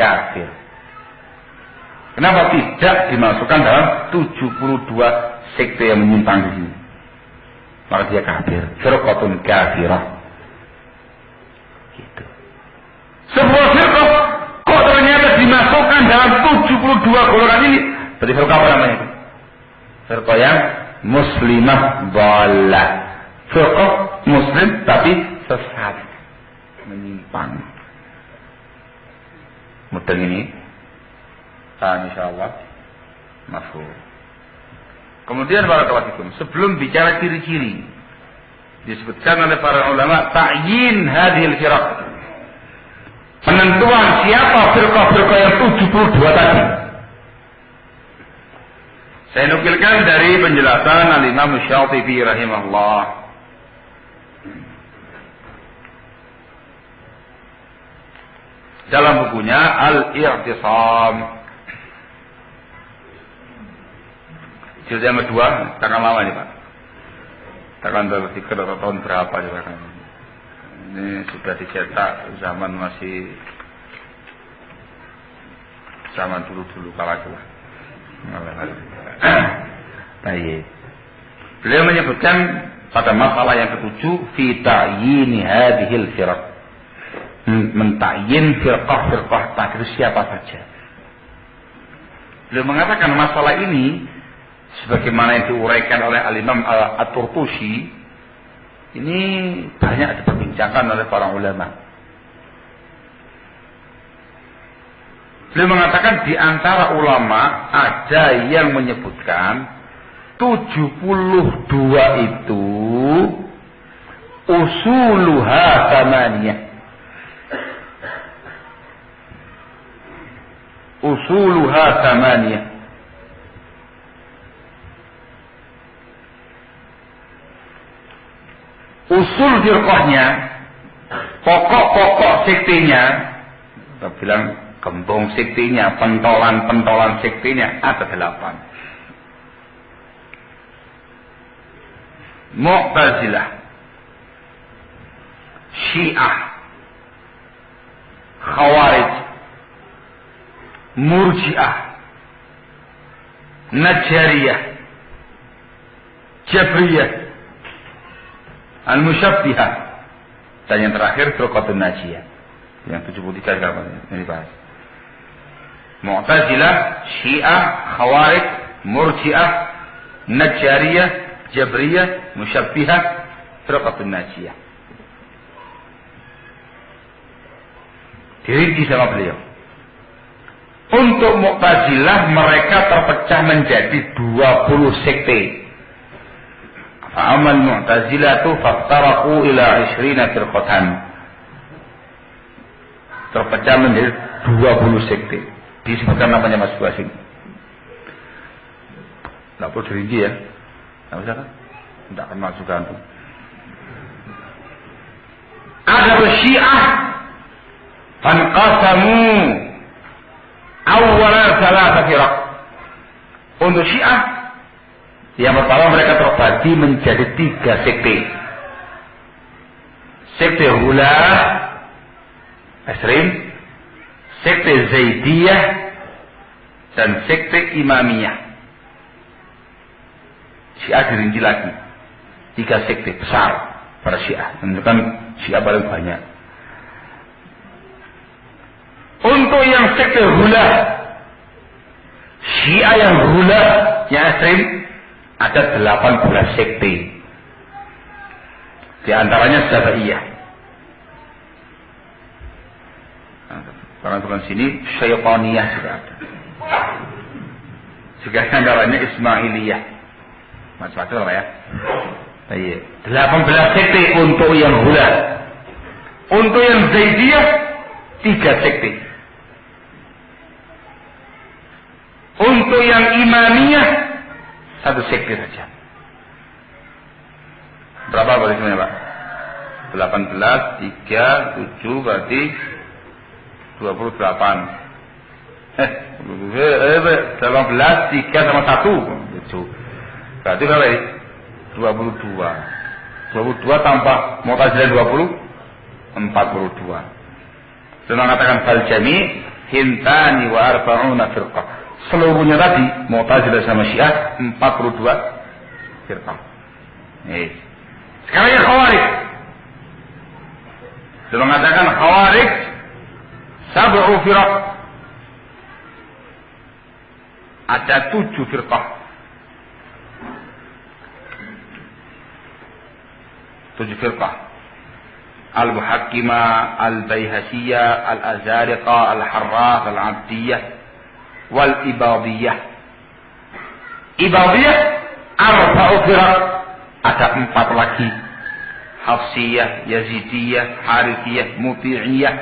kafir. Kenapa tidak dimasukkan dalam 72 sekte yang menyimpang di sini? Maka dia kafir, firqatun kafirah. Gitu. Sebuah firqah kok ternyata dimasukkan dalam 72 golongan ini. Berarti firqah apa namanya itu? Firqah yang muslimah dhalah. Firqah muslim tapi sesat, menyimpang. Mudeng ini paham insyaallah. Mafhum. Kemudian barakallahu fikum, sebelum bicara ciri-ciri disebutkan oleh para ulama ta'yin hadhil firaq. Penentuan siapa firqah-firqah yang 72 tadi. Saya nukilkan dari penjelasan Al-Imam Syatibi rahimahullah. Dalam bukunya Al-I'tisam. Jilid yang kedua, takkan lama ini Pak. Takkan berpikir atau tahun berapa juga kan. Ini sudah dicetak zaman masih zaman dulu-dulu kala itu. Baik. Beliau menyebutkan pada masalah yang ketujuh fi ta'yin hadhil firaq. Mentakyin firqah-firqah tadi siapa saja. Beliau mengatakan masalah ini sebagaimana yang diuraikan oleh Al-Imam At-Turtusi ini banyak diperbincangkan oleh para ulama. Beliau mengatakan di antara ulama ada yang menyebutkan 72 itu usuluha thamaniyah. Usuluha thamaniyah. Usul firqahnya, pokok-pokok sektenya, kita bilang gembong sektenya, pentolan-pentolan sektenya ada 8. Mu'tazilah, Syiah, Khawarij, Murji'ah, Najjariyah, Jabriyah, Al-Musyabbihah, dan yang terakhir Firqatun Najiyah. Yang 73 kapan ini bahas. Mu'tazilah, Syiah, Khawarij, Murji'ah, Najjariyah, Jabriyah, Musyabbihah, Firqatun Najiyah. Dirinci sama beliau. Untuk Mu'tazilah mereka terpecah menjadi 20 sekte. Fa'amal Mu'tazilatu faftaraku ila 20 firqatan. Terpecah menjadi 20 sekte. Disebutkan namanya masing-masing. Tidak perlu dirinci ya. Tidak usah kan? Tidak akan masukkan itu. Ada Syiah fanqasamu awwalan salasa firaq. Untuk Syiah yang pertama mereka terbagi menjadi 3 sekte. Sekte Ghulah Asrim, sekte Zaidiyah, dan sekte Imamiyah. Syiah dirinci lagi 3 sekte besar pada Syiah, menunjukkan Syiah paling banyak. Untuk yang sekte Ghulah, Syiah yang Ghulah, yang Asrim, ada 18 sekte. Di antaranya Sabaiyah. Karena bukan sini Syaitaniyah juga ada. Juga antaranya Ismailiyah. Macam-macam lah ya. Iya. 18 sekte untuk yang Ghulah. Untuk yang Zaidiyah 3 sekte. Untuk yang Imamiyah 1 sekte saja. Berapa berarti semuanya Pak? 18, 3, 7 berarti 28. 18, 3 sama 1. 7. Berarti berapa ini? 22. 22 tambah Mu'tazilah 20, 42. Saya mengatakan fal jami' hintani wa arba'una firqah. Seluruhnya tadi Mu'tazilah sama Syiah 42 firqah. Sekarang yang Khawarij. Dia mengatakan Khawarij sab'u firaq. Ada 7 firqah. 7 firqah. Al-Muhakkimah, Al-Baihasiyah, Al-Azariqah, Al-Harrah, Al-Abdiyah, Wal-Ibadiyah. Ibadiyah arba'u firaq. Ada 4 lagi. Hafsiyah, Yazidiyah, Harithiyah, Muti'iyah.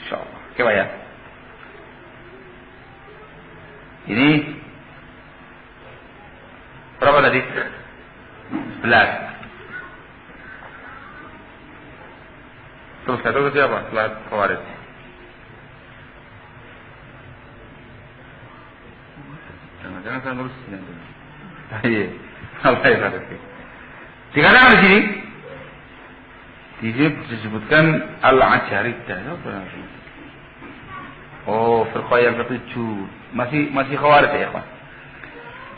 Insyaallah. Coba ya. Ini berapa tadi? 11. Terus satu ke siapa? Setelah Khawarij. Jangan-jangan saya nulis ini. Iya. Apa ya tadi? Dikatakan di sini. Di sini disebutkan Al-Asyaridah. Apa namanya? Oh, firqah yang ke-7. Masih Khawarij ya, Pak?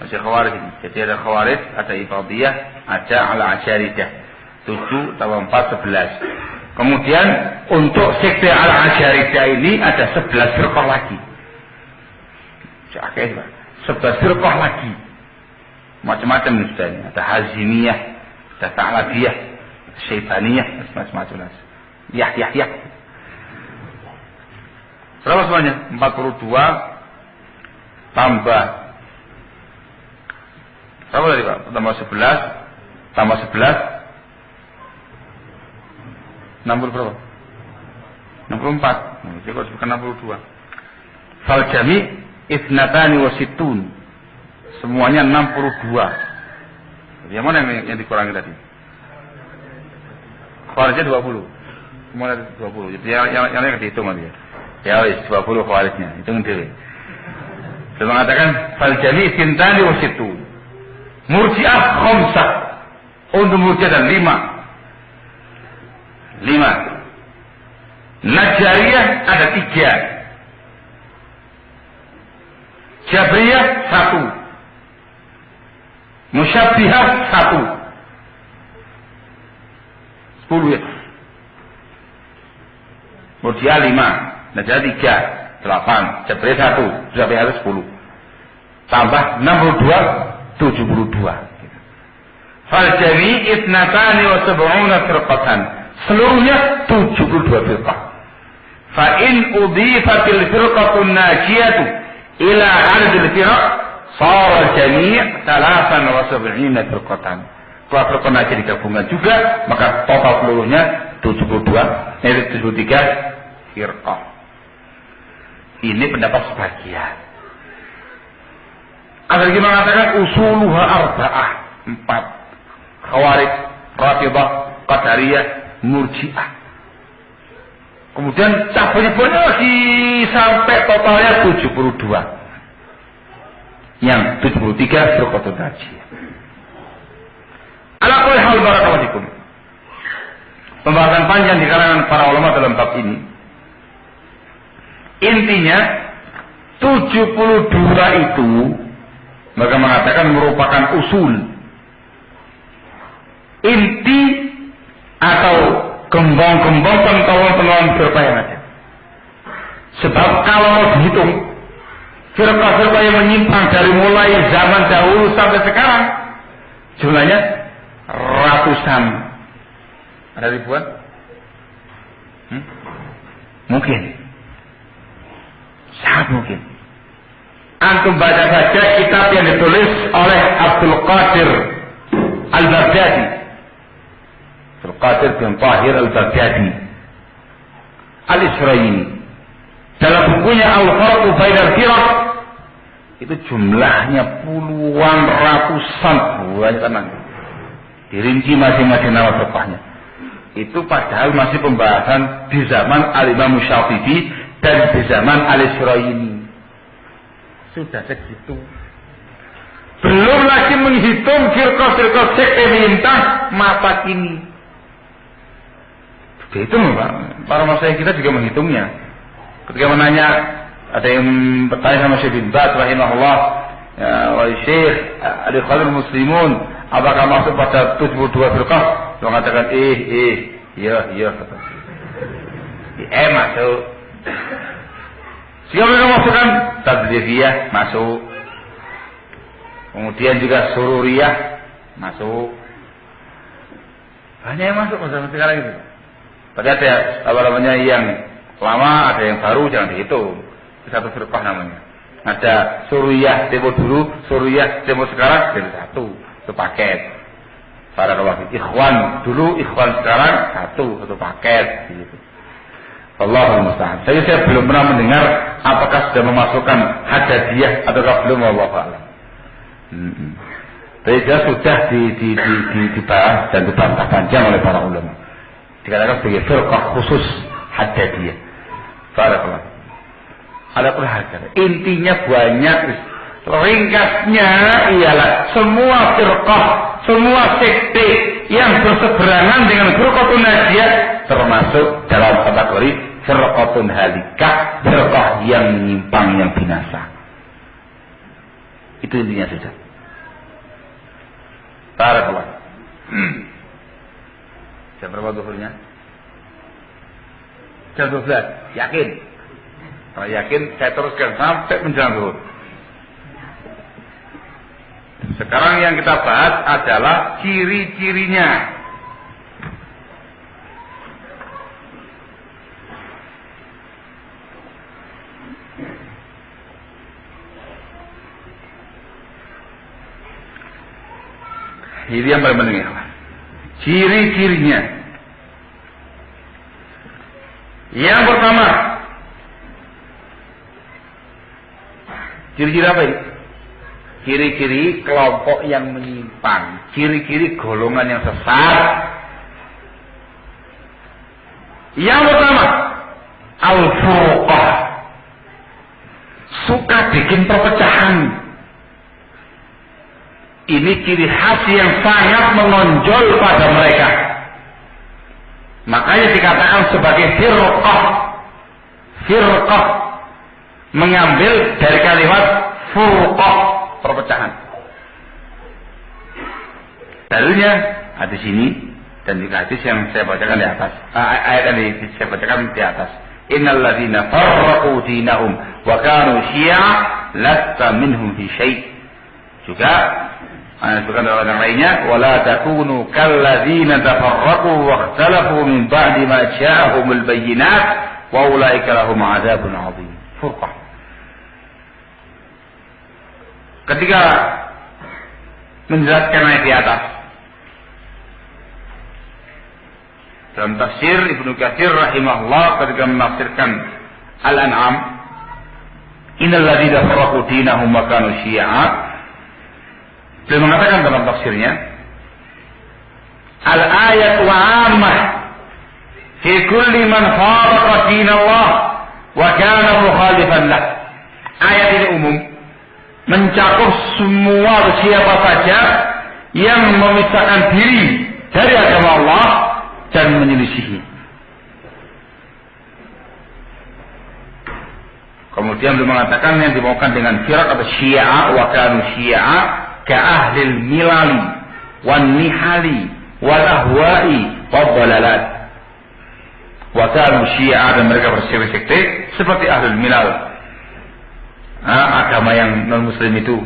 Masih Khawarij ini. Jadi ada Khawarij, ada Ibadiyah, ada Al-Asyaridah. 7 tambah 4 11. Kemudian untuk sekte Al-Asyaridah ini ada 11 firqah lagi. Oke, 11 firqah lagi. Macam-macam nih sudah ini. Ada Hazimiyah, ada Ta'labiyah, Syaibaniyah, macam-macam. Yah. Berapa semuanya? 42 tambah berapa tadi Pak? Tambah 11 tambah 11 60 berapa? 64. Jadi kalau sebutkan 62. Fal jami' ithnatani wa sittun. Semuanya 62. Yang mana yang dikurangi tadi? Khawarijnya 20. Semuanya 20. Jadi yang lain dihitung nanti ya. Ya wis 20 khawarijnya. Hitung dhewe. Dia mengatakan fal jami' ithnatani wa sittun. Murji'ah khamsah. Untuk murji'ah dan 5. Najariyah ada 3. Jabriyah 1. Musyabbihah 1. 10 ya. Murji'ah 5. Najariyah 3. 8. Jabriyah 1. Musyabbihah 10. Tambah 62. 72. Fal jami' ithnatani wa sab'una firqatan. Seluruhnya 72 firqah. Fa in udhifatil firqatun najiyatu ila 'adadil firaq sara jami' 73 firqatan. Kalau firqah najiyah digabungkan juga, maka total seluruhnya 72, yaitu 73 firqah. Ini pendapat sebagian. Ada lagi mengatakan usuluha arba'ah, 4. Khawarij, Rafidhah, Qadariyah, Murji'ah. Kemudian cabangnya banyak lagi sampai totalnya 72. Yang 73 firqatun najiyah. Ala kulli hal barakallahu fikum. Pembahasan panjang di kalangan para ulama dalam bab ini. Intinya 72 itu mereka mengatakan merupakan usul, inti atau gembong-gembong pentolong-pentolong firqah yang ada. Sebab kalau mau dihitung firqah-firqah yang menyimpang dari mulai zaman dahulu sampai sekarang jumlahnya ratusan. Ada ribuan? Mungkin. Sangat mungkin. Antum baca saja kitab yang ditulis oleh Abdul Qadir Al-Baghdadi. Abdul Qadir bin Tahir Al-Baghdadi Al-Isra'ini. Dalam bukunya Al-Farqu Bainal Firaq itu jumlahnya puluhan ratusan, banyak tenan. Dirinci masing-masing nama firqahnya. Itu padahal masih pembahasan di zaman Al-Imam Syafi'i dan di zaman Al-Isra'ini. Sudah segitu. Belum lagi menghitung firqah-firqah sekte menyimpang masa kini. Itu para masyayikh kita juga menghitungnya. Ketika menanya, ada yang bertanya sama Syekh bin Baz rahimahullah, ya, wahai Syekh, al-Ikhwanul Muslimun, apakah masuk pada 72 firqah? Dia mengatakan, iya. masuk. Siapa yang masukkan? Tabligiyah masuk. Kemudian juga Sururiyah masuk. Banyak yang masuk masa sekarang itu. Padahal ada yang lama, ada yang baru, jangan dihitung. Satu firqah namanya. Ada Sururiyah tempo dulu, Sururiyah tempo sekarang, jadi satu paket. Para kawan ikhwan dulu, ikhwan sekarang satu paket gitu. Allahumma musta'an. Saya belum pernah mendengar apakah sudah memasukkan hadadiyah ataukah belum, wallahu a'lam. Tapi sudah dibahas dan dibantah panjang oleh para ulama. Dikatakan sebagai firqah khusus hadadiyah. Barakallah. Adapun hadadiyah intinya banyak. Ringkasnya ialah semua firqah, semua sekte yang berseberangan dengan firqatun najiyah termasuk dalam kategori firqatun halikah, firqah yang menyimpang, yang binasa. Itu intinya saja. Barakallah. Jam berapa zuhurnya? Jam 12. Yakin? Kalau yakin saya teruskan sampai menjelang zuhur. Sekarang yang kita bahas adalah ciri-cirinya. Ini yang paling penting. Ciri-cirinya. Yang pertama, ciri-ciri apa ini? Ciri-ciri kelompok yang menyimpang, ciri-ciri golongan yang sesat. Yang pertama, al-furqah, suka bikin perpecahan. Ini ciri khas yang sangat menonjol pada mereka. Makanya dikatakan sebagai firqah. Firqah mengambil dari kalimat furqah, perpecahan. Dalilnya hadis ini dan juga hadis yang saya bacakan di atas. Ayat yang saya bacakan di atas. Innal ladzina farraqu dinahum wa kanu syi'a lasta minhum fi syai'. Juga bukan dalam yang lainnya, wala takunu kalladzina tafarraqu wa ikhtalafu min ba'di ma ja'ahumul bayyinat wa ulaika lahum 'adzabun 'adzim. Furqah. Ketika menjelaskan ayat di atas, dalam tafsir Ibnu Katsir rahimahullah ketika menafsirkan Al-An'am, innal ladzina farraqu dinahum wa kanu syi'a, beliau mengatakan dalam tafsirnya, al-ayatu 'ammah fi kulli man farraqa dinallah wa kana mukhalifan lah. Ayat ini umum, mencakup semua siapa saja yang memisahkan diri dari agama Allah dan menyelisihi. Kemudian beliau mengatakan yang dimaukan dengan firaq atau syi'a wa kanu syi'a ka ahlil milali wan nihali wal ahwa'i wad dalalat. Wa kanu syi'a, dan mereka bersekte seperti ahlul milal, agama yang non muslim itu,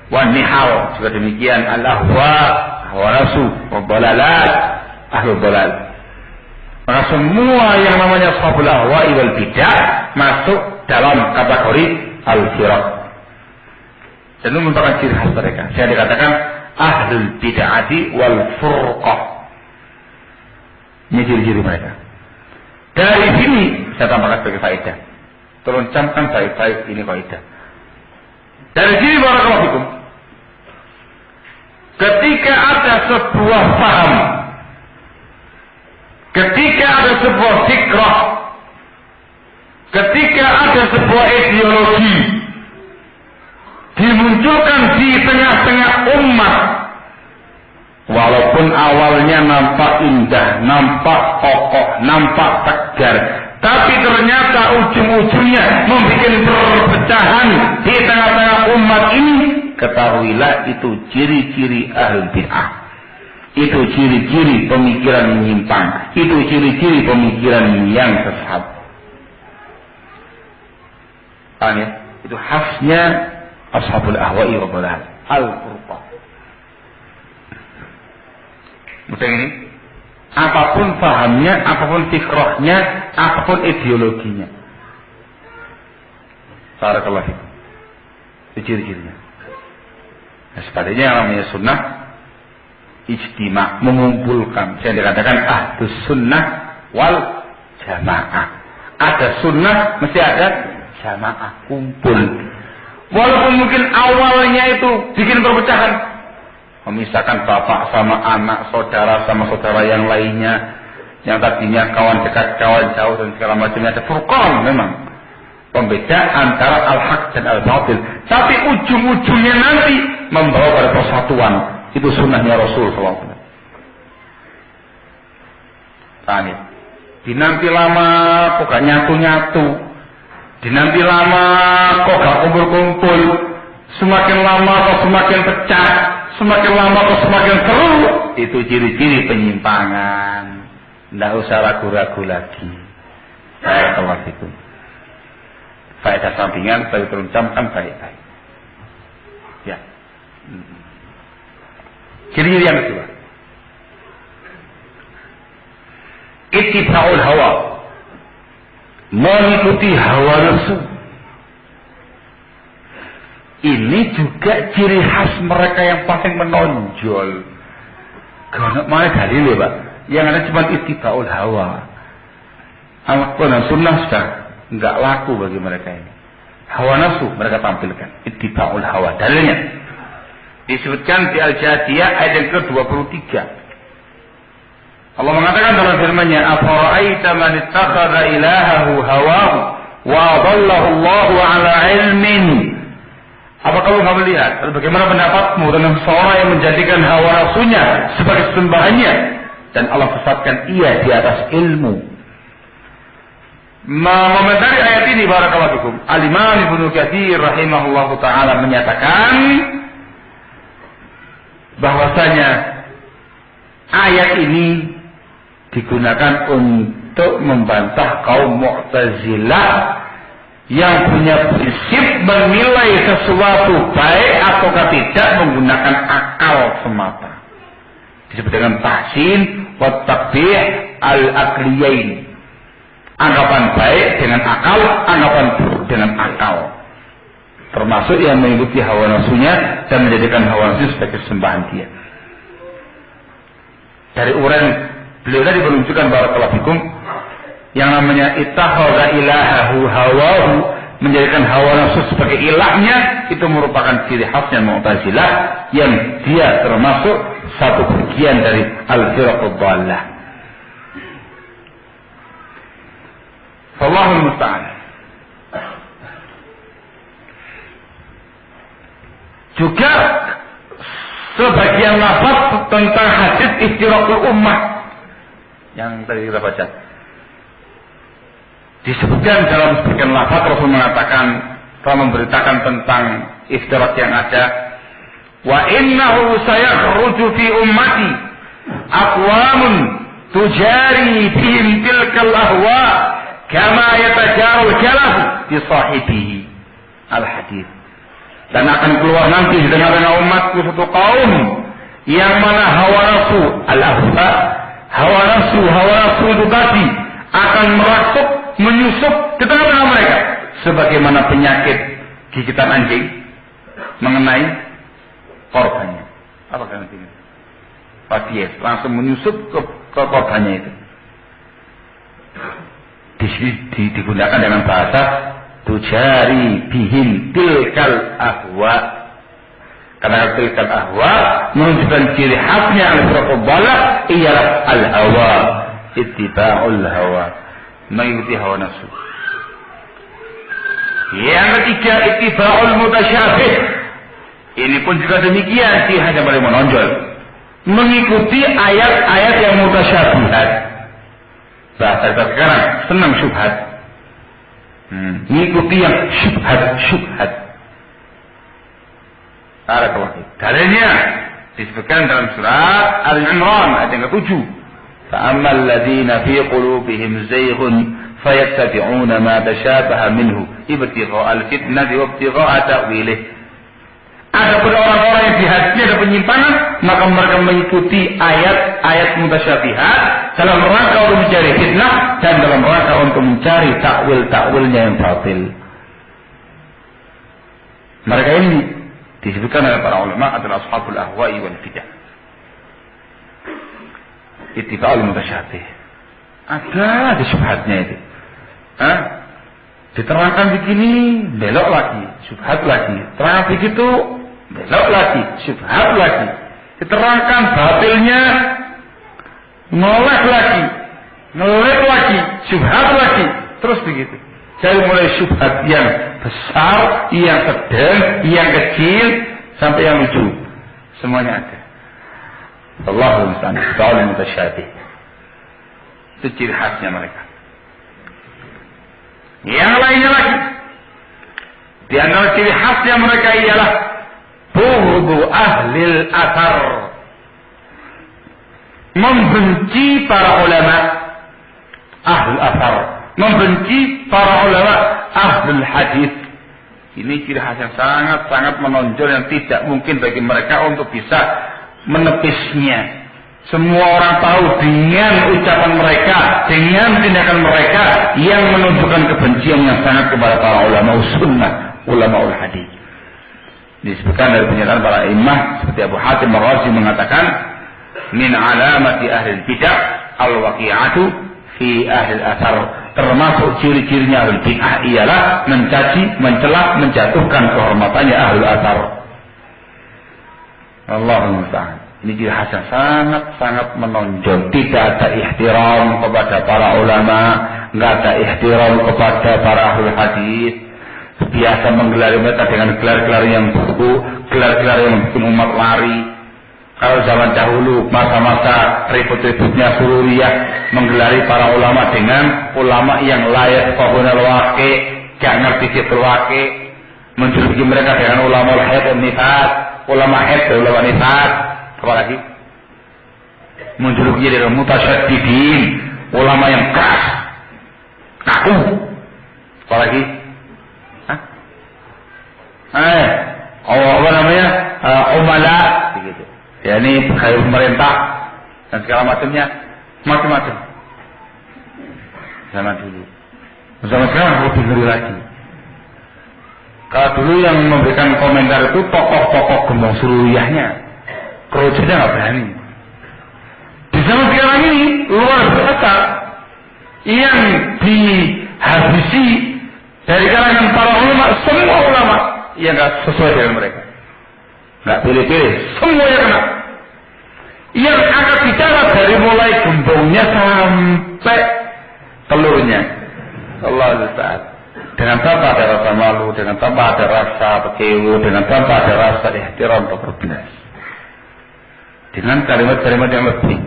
wan nihal juga demikian, al ahwa, hawa nafsu, wad dalalat, ahlul dalal. Maka semua yang namanya ashabul ahwa'i wal bidah masuk dalam kategori al-firaq. Dan itu merupakan ciri khas mereka. Saya dikatakan ahlul bid'ati wal furqah. Ini ciri-ciri mereka. Dari sini saya tambahkan sebagai faedah. Tolong camkan baik-baik ini faedah. Dari sini barakallahu fikum. Ketika ada sebuah paham, ketika ada sebuah fikrah, ketika ada sebuah ideologi dimunculkan di tengah-tengah umat, walaupun awalnya nampak indah, nampak kokoh, nampak tegar, tapi ternyata ujung-ujungnya membuat perpecahan di tengah-tengah umat ini, ketahuilah itu ciri-ciri ahlul bid'ah. Itu ciri-ciri pemikiran menyimpang. Itu ciri-ciri pemikiran yang sesat. Paham ya? Itu khasnya ashabul ahwa'i wa dhalal. Al-furqan. Mudah ini. Apapun pahamnya, apapun fikrahnya, apapun ideologinya. Barakallahu fikum. Itu ciri-cirinya. Nah, sebaliknya yang namanya sunnah ijtima, mengumpulkan. Saya dikatakan ahlus sunnah wal jamaah. Ada sunnah, mesti ada jamaah, kumpul. Walaupun mungkin awalnya itu bikin perpecahan, memisahkan bapak sama anak, saudara sama saudara yang lainnya, yang tadinya kawan dekat, kawan jauh dan segala macamnya, ada furqan memang. Pembeda antara al-haq dan al-batil. Tapi ujung-ujungnya nanti membawa pada persatuan. Itu sunnahnya Rasul SAW. Tanya. Dinanti lama kok gak nyatu-nyatu. Dinanti lama kok gak kumpul-kumpul. Semakin lama kok semakin pecah. Semakin lama kok semakin seru. Itu ciri-ciri penyimpangan. Tidak usah ragu-ragu lagi. Barakallahu fikum. Faedah sampingan bagi terucapkan baik-baik. Ya. Ciri-ciri yang kedua. Ittiba'ul hawa. Mengikuti hawa nafsu. Ini juga ciri khas mereka yang paling menonjol. Karena mana dalil ya, Pak? Yang ada cuma ittiba'ul hawa. Al-Quran dan Sunnah sudah enggak laku bagi mereka ini. Hawa nafsu mereka tampilkan. Ittiba'ul hawa. Dalilnya disebutkan di Al-Jadiyah ayat yang ke-23. Allah mengatakan dalam firman-Nya, "Afara'aita man ittakhadha ilahahu hawahu wa adallahu Allahu 'ala 'ilmin." Apa kamu enggak melihat bagaimana pendapatmu tentang seorang yang menjadikan hawa nafsunya sebagai sembahannya dan Allah sesatkan ia di atas ilmu? Mengomentari ayat ini barakallahu fikum, Al-Imam Ibnu Katsir rahimahullahu taala menyatakan bahwasanya ayat ini digunakan untuk membantah kaum Mu'tazilah yang punya prinsip menilai sesuatu baik atau tidak menggunakan akal semata. Disebut dengan tahsin wa taqbih al-aqliyain. Anggapan baik dengan akal, anggapan buruk dengan akal. Termasuk yang mengikuti hawa nafsunya dan menjadikan hawa nafsu sebagai sembahan dia. Dari uraian beliau tadi menunjukkan barakallahu fikum, yang namanya ittakhadha ilahahu hawahu, menjadikan hawa nafsu sebagai ilahnya, itu merupakan ciri khasnya Mu'tazilah yang dia termasuk satu bagian dari al-firaqud dhallah. Wallahul musta'an. Juga sebagian lafaz tentang hadis iftiraqul ummah yang tadi kita baca, disebutkan dalam sebagian lafaz Rasul mengatakan, telah memberitakan tentang iftiraq yang ada, wa innahu sayakhruju fi ummati aqwamun tujari bihim tilkal ahwa kama yatajarul kalaf bi sahibihi al-hadis. Dan akan keluar nanti di tengah-tengah umatku satu kaum yang mana hawa nafsu al-ahwa, hawa nafsu itu tadi akan merasuk, menyusup di tengah-tengah mereka sebagaimana penyakit gigitan anjing mengenai korbannya. Apa kan artinya? Rabies langsung menyusup ke korbannya itu. Digunakan dengan bahasa tujari bihim tilkal ahwa. Karena tilkal ahwa menunjukkan ciri khasnya al-firaqud dhallah ialah al-hawa, ittiba'ul hawa, mengikuti hawa nafsu. Yang ketiga, ittiba'ul mutasyabih. Ini pun juga demikian, ciri khasnya paling menonjol, mengikuti ayat-ayat yang mutasyabihat. Bahasa kita sekarang senang syubhat, mengikuti yang syubhat. Dalilnya disebutkan dalam surat Al-Imran ayat yang ke-7. فَأَمَّا الَّذِينَ فِي قُلُوبِهِمْ زَيْغٌ fayattabi'una ma tashabaha minhu ibtigha'al fitnati wa ibtigha'a ta'wilih. Adapun orang-orang yang di hatinya ada penyimpangan, maka mereka mengikuti ayat-ayat mutasyabihat dalam rangka untuk mencari fitnah dan dalam rangka untuk mencari takwil-takwilnya yang batil. Mereka ini disebutkan oleh para ulama adalah ashabul ahwa'i wal bidah. Ittiba'ul mutasyabih. Ada syubhatnya itu. Diterangkan begini, belok lagi, syubhat lagi. Terang begitu, belok lagi, syubhat lagi. Diterangkan batilnya, nolak lagi, syubhat lagi. Terus begitu. Dari mulai syubhat yang besar, yang sedang, yang kecil, sampai yang lucu. Semuanya ada. Allahul musta'an, qaul mutasyabih. Itu ciri khasnya mereka. Yang lainnya lagi, di antara ciri khasnya mereka ialah bughdu ahlil athar, membenci para ulama ahlul athar, membenci para ulama ahlul hadis. Ini ciri khas yang sangat-sangat menonjol yang tidak mungkin bagi mereka untuk bisa menepisnya. Semua orang tahu dengan ucapan mereka, dengan tindakan mereka yang menunjukkan kebencian yang sangat kepada para ulama sunnah, ulama hadis. Disebutkan dari pernyataan para imam seperti Abu Hatim Ar-Razi mengatakan, min alamati ahli bidah al-waqi'atu fi ahli athar. Termasuk ciri-cirinya ahli bid'ah ialah mencaci, mencela, menjatuhkan kehormatannya ahli athar. Allahumma musta'an. Ini ciri khas yang sangat-sangat menonjol. Tidak ada ihtiram kepada para ulama, nggak ada ihtiram kepada para ahli hadis. Biasa menggelari mereka dengan gelar-gelar yang buruk, gelar-gelar yang bikin umat lari. Kalau zaman dahulu, masa-masa ribut-ributnya Sururiyah, menggelari para ulama dengan ulama yang layak fahunal waqi, gak ngerti fiqh waqi, menjuluki mereka dengan ulama al-haid dan nifas, ulama haid dan ulama nifas. Apalagi menjuluki dengan mutasyaddidin, ulama yang keras, kaku. Apalagi apa namanya, umala begitu. Ya, ini pegawai pemerintah dan segala macamnya, macam-macam. Zaman dulu, zaman sekarang lebih ngeri lagi. Kalau dulu yang memberikan komentar itu tokoh-tokoh gembong Sururiyahnya, kerucutnya nggak berani. Di zaman sekarang ini luar biasa yang dihabisi dari kalangan para ulama, semua ulama yang nggak sesuai dengan mereka, nggak pilih-pilih, semuanya kena. Yang angkat bicara dari mulai gembongnya sampai telurnya, Allah Ta'ala, dengan tanpa ada rasa malu, dengan tanpa ada rasa pekewu, dengan tanpa ada rasa ihtiram atau berbenas, dengan kalimat-kalimat yang lebih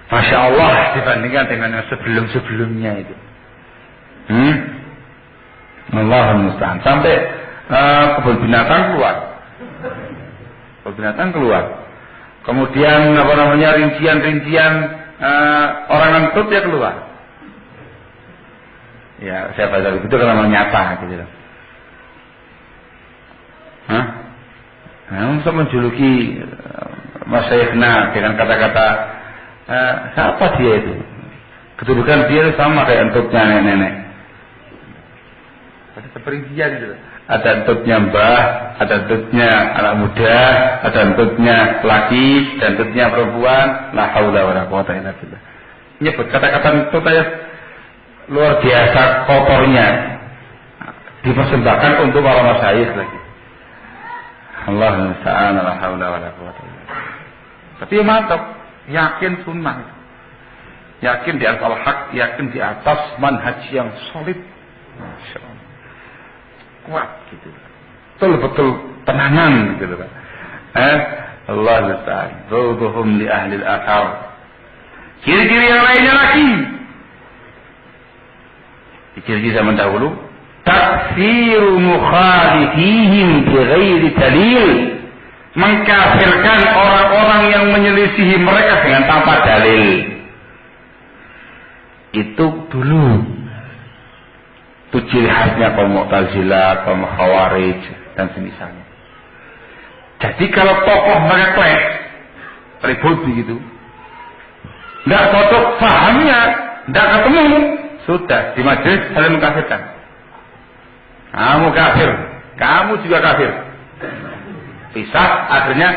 Masya Allah dibandingkan dengan yang sebelum-sebelumnya itu. Allahumma musta'an. Sampai kebun binatang keluar. Kebun binatang keluar. Kemudian apa namanya, rincian-rincian orang ngentut ya keluar. Ya, saya baca begitu karena memang nyata gitu. Untuk menjuluki Masyayikhna dengan kata-kata siapa dia itu? Kedudukan dia sama kayak entutnya nenek-nenek. Ada perincian gitu. Ada entutnya mbah, ada entutnya anak muda, ada entutnya laki, dan entutnya perempuan. La haula wala quwata illa billah. Nyebut kata-kata entut aja luar biasa kotornya. Dipersembahkan untuk para masyayikh lagi. Allahumma musta'an, la haula wala quwata illa billah. Tapi mantap, yakin sunnah, yakin di atas al-haq, yakin di atas manhaj yang solid, Masya Allah, kuat gitu, betul-betul tenangan gitu kan. Allah musta'an. Bughduhum li ahli al-athar. Ciri-ciri yang lainnya lagi, ciri-ciri zaman dahulu, takfiru mukhalifihim bighairi dalil, mengkafirkan orang-orang yang menyelisihi mereka dengan tanpa dalil. Itu dulu. Itu ciri khasnya kaum Mu'tazilah, kaum Khawarij dan semisalnya. Jadi kalau tokoh mereka klek, ribut begitu, nggak cocok pahamnya, nggak ketemu, sudah di majelis saling mengkafirkan. Kamu kafir, kamu juga kafir. Pisah, akhirnya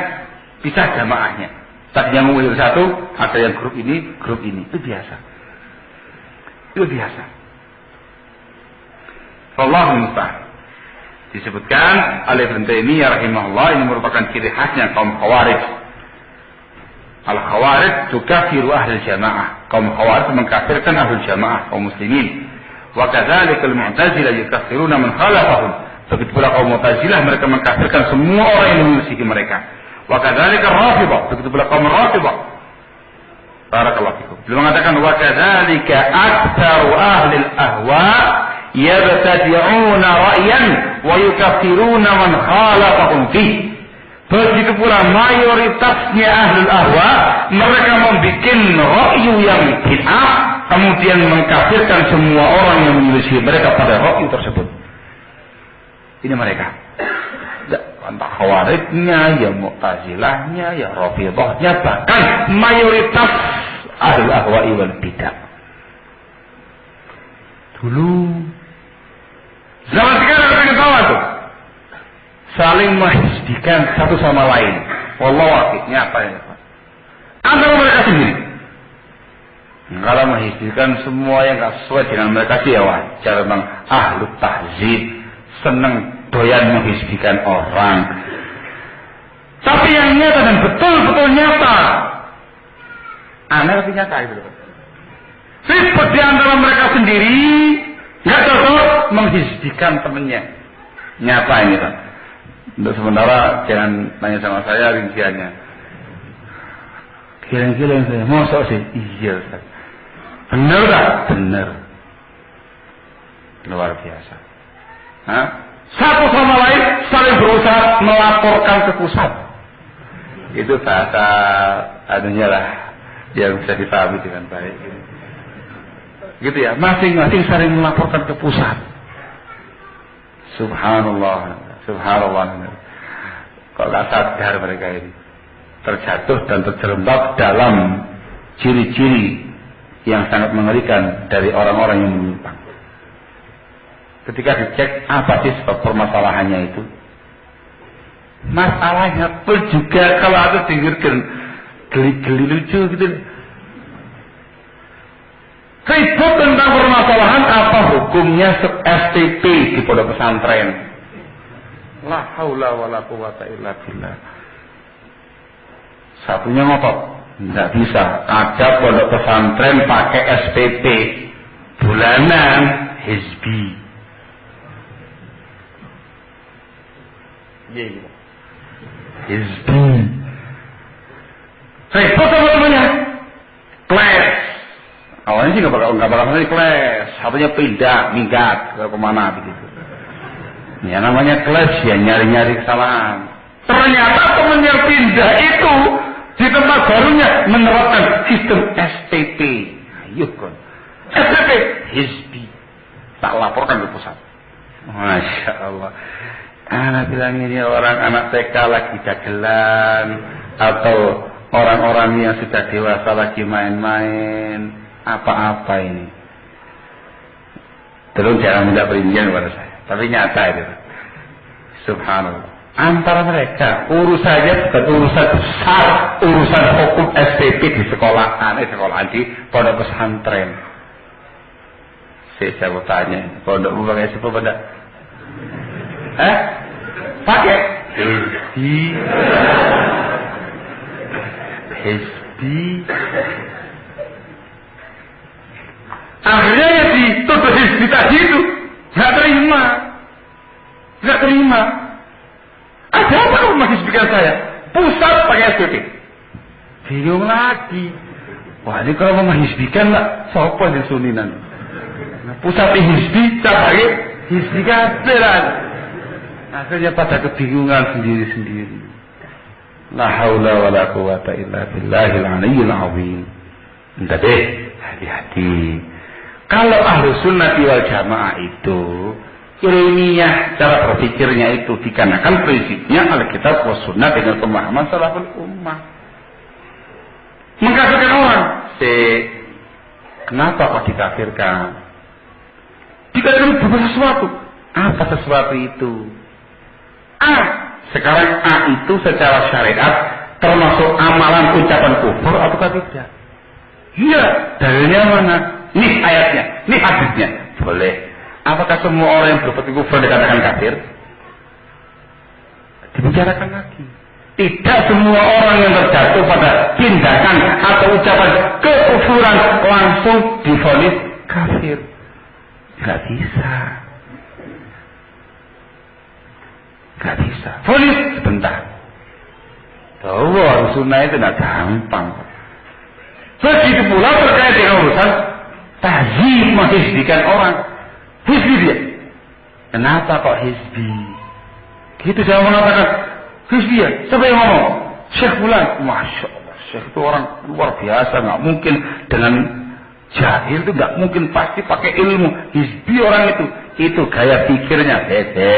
pisah jamaahnya. Tadi yang mengulir satu, ada yang grup ini. Itu biasa. Itu biasa. Wallahu musta'an. Disebutkan oleh Ibnu Taimiyah rahimahullah, ini merupakan ciri khasnya kaum Khawarij. Al-Khawarij tukafiru ahli jamaah. Kaum Khawarij mengkafirkan ahli jamaah, kaum muslimin. Wa kadzalika al-Mu'tazilah yukafiruna man khalafahum. Begitu pula kaum Mu'tazilah, mereka mengkafirkan semua orang yang menyelisihi mereka. Wa kadzalika Rafidhah. Begitu pula kaum Rafidhah. Barakallahu fikum. Beliau mengatakan wa kadzalika aktsaru ahli al-ahwa yabtadi'una ra'yan wa yukaffiruna man khalafahum fi. Begitu pula mayoritasnya ahlul ahwa, mereka membuat ra'yu yang bid'ah, kemudian mengkafirkan semua orang yang menyelisih mereka pada ra'yu tersebut. Ini mereka. Entah Khawarijnya, ya Mu'tazilahnya, ya Rafidhahnya, bahkan mayoritas ahlul ahwa wal bid'ah. Dulu zaman sekarang kita tahu tuh saling menghizbikan satu sama lain. Wallahu a'lam apa ya Pak? Antara mereka sendiri. Kalau menghizbikan semua yang nggak sesuai dengan mereka sih ya wajar. Memang ahlu tahzib seneng doyan menghizbikan orang. Tapi yang nyata dan betul-betul nyata, aneh tapi nyata itu. Sifat di antara mereka sendiri nggak cocok menghizbikan temennya. Nyata ini Pak. Untuk sementara jangan tanya sama saya rinciannya. Kira-kira saya masa sih? Iya Ustaz. Benar tak? Benar. Luar biasa. Hah? Satu sama lain saling berusaha melaporkan ke pusat. Itu bahasa anunya lah yang bisa dipahami dengan baik. Gitu ya, masing-masing saling melaporkan ke pusat. Subhanallah, subhanallah. Kok gak sadar mereka ini terjatuh dan terjerembab dalam ciri-ciri yang sangat mengerikan dari orang-orang yang menyimpang. Ketika dicek apa sih sebab permasalahannya itu, masalahnya pun juga kalau aku dengarkan geli-geli lucu gitu. Ribut tentang permasalahan apa hukumnya STP di pondok pesantren. La haula wala quwata illa billah. Satunya ngotot, tidak bisa. Ada pondok pesantren pakai SPP bulanan hizbi. Iya. Hizbi. Ribut teman-temannya. Kelas. Awalnya sih nggak bakal kelas. Satunya pindah, minggat ke kemana begitu. Ya namanya kelas ya nyari-nyari kesalahan. Ternyata teman yang pindah itu di tempat barunya menerapkan sistem SPP. Ayo kon. SPP hizbi. Tak laporkan ke pusat. Masya Allah. Anak bilang ini orang anak TK lagi dagelan atau orang-orang yang sudah dewasa lagi main-main. Apa-apa ini. Tolong jangan minta perincian kepada saya. Tapi nyata itu. Subhanallah. Antara mereka urusannya bukan urusan besar, urusan hukum SPP di sekolahan di pondok pesantren. Saya mau tanya, pondokmu pakai SPP pada? Pakai? Hizbi. Akhirnya ya ditutup hizbi tadi itu nggak terima. Ada apa kamu menghizbikan saya? Pusat pakai SPP. Bingung lagi. Wah ini kalau mau menghizbikan lah, siapa yang suninan? Pusat hizbi, pakai hizbi kabelan. Akhirnya pada kebingungan sendiri-sendiri. La haula wala quwata illa billahil aliyyil azim. Entah deh, hati-hati. Kalau ahlu sunnah wal jamaah itu ilmiah cara berpikirnya itu dikarenakan prinsipnya Alkitab was sunnah dengan pemahaman salaful ummah. Mengkafirkan orang, kenapa kok dikafirkan? Dikatakan berbuat sesuatu. Apa sesuatu itu? Sekarang A itu secara syariat termasuk amalan ucapan kufur atau tidak? Iya, dalilnya mana? Nih ayatnya, nih hadisnya. Boleh. Apakah semua orang yang berbuat kufur dikatakan kafir? Dibicarakan lagi. Tidak semua orang yang terjatuh pada tindakan atau ucapan kekufuran langsung divonis kafir. Gak bisa. Gak bisa. Vonis sebentar. Tahu orang sunnah itu tidak gampang. Begitu pula terkait dengan urusan tahzib menghizbikan orang. Hizbi dia. Kenapa kok hizbi? Gitu saya mengatakan hizbi ya. Siapa yang ngomong? Syekh Fulan. Masya Allah. Syekh itu orang luar biasa. Nggak mungkin dengan jahil itu nggak mungkin, pasti pakai ilmu. Hizbi orang itu gaya pikirnya beda.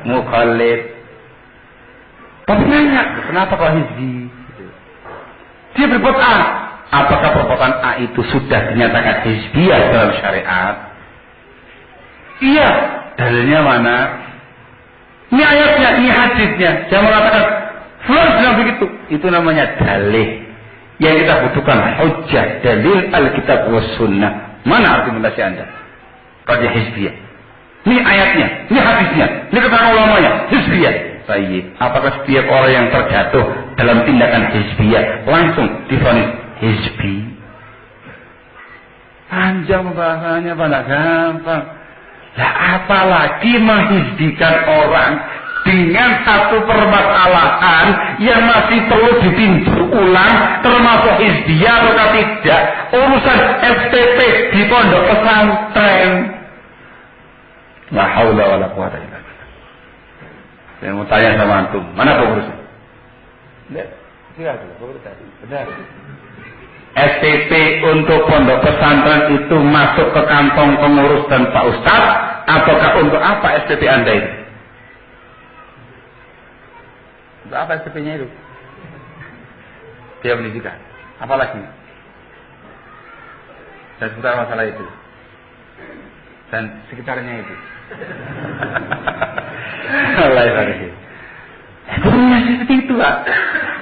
Mukhalid. Tapi nanya, kenapa kok hizbi? Dia berbuat A. Apakah perbuatan A itu sudah dinyatakan hizbiyah dalam syariat? Iya. Dalilnya mana? Ini ayatnya, ini hadisnya. Saya mengatakan Fulan bilang begitu. Itu namanya dalil. Yang kita butuhkan hujjah, dalil Alkitab was sunnah. Mana argumentasi Anda? Kalau dia hizbiyah. Ini ayatnya, ini hadisnya, ini keterangan ulamanya, hizbiyah. Baik. Apakah setiap orang yang terjatuh dalam tindakan hizbiyah langsung divonis hizbi? Panjang pembahasannya, pada gampang. Lah apalagi menghizbikan orang dengan satu permasalahan yang masih perlu ditinjau ulang, termasuk hizbiyah atau tidak, urusan FTP di pondok pesantren. La haula wala quwata illa billah. Saya mau tanya sama antum, mana pengurusnya? Tidak, pengurus tadi. Benar. SPP untuk pondok pesantren itu masuk ke kantong pengurus dan Pak Ustaz, ataukah untuk apa SPP Anda itu? Untuk apa SPP-nya itu? Dia pendidikan. Apalagi? Dan seputar masalah itu. Dan sekitarnya itu. Allah ya. Punya seperti itu, Pak.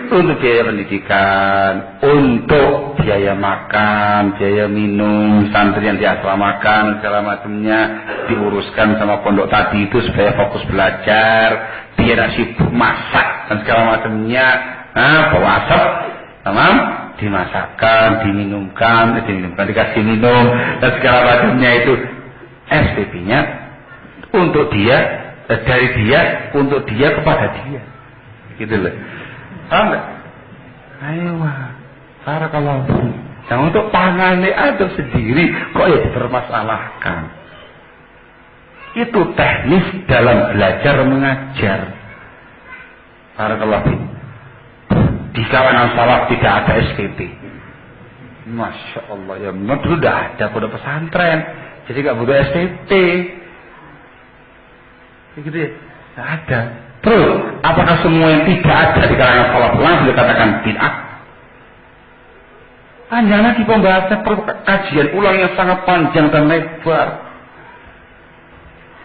Untuk biaya pendidikan, untuk biaya makan, biaya minum, santri yang diasramakan, segala macamnya diuruskan sama pondok tadi itu supaya fokus belajar, biar sibuk masak dan segala macamnya, bawa asap, tamam, dimasakkan, diminumkan, dikasih minum dan segala macamnya itu SPP-nya untuk dia, dari dia untuk dia kepada dia. Gitu loh. Paham enggak? Ayo, barakallahu. Yang untuk tangani ada sendiri kok ya dipermasalahkan. Itu teknis dalam belajar mengajar. Barakallahu. Di kalangan salaf tidak ada SPP. Masya Allah, ya dulu udah ada pondok pesantren, jadi nggak butuh SPP. Gitu ya, nggak ada. Terus, apakah semua yang tidak ada di kalangan salaf langsung dikatakan bid'ah? Panjang lagi pembahasan, kajian ulang yang sangat panjang dan lebar.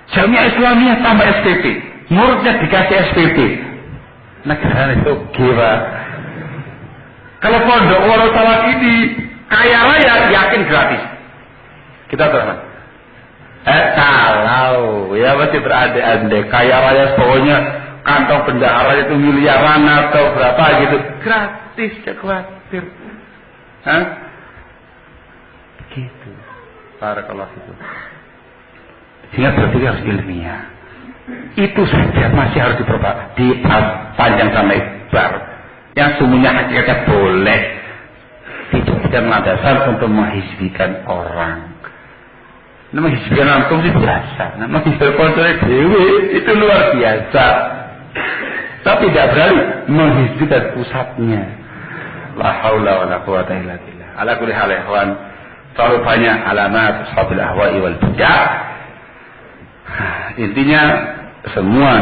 Jamiah Islamiyah tambah SPP, muridnya dikasih SPP. Negara itu gila. Kalau pondok walau salaf ini kaya raya, yakin gratis. Kita terang. Kalau ya masih berandai-andai kaya raya pokoknya kantong bendahara itu miliaran atau berapa gitu, gratis, ya khawatir. Begitu. Barakallahu fikum. Sehingga berarti harus ilmiah. Itu saja masih harus dipanjangkan lebar. Yang semuanya hakikatnya boleh dijadikan landasan untuk menghizbikan orang. Nama hizbikan antum sih biasa. Nama hizbikan konsolnya dewi itu luar biasa. Tapi tidak berani menghizbikan pusatnya. La haula wa la quwata illa billah. Ala kulli hal ikhwan, terlalu banyak alamat ashabil ahwa'i wal bid'ah. Intinya semua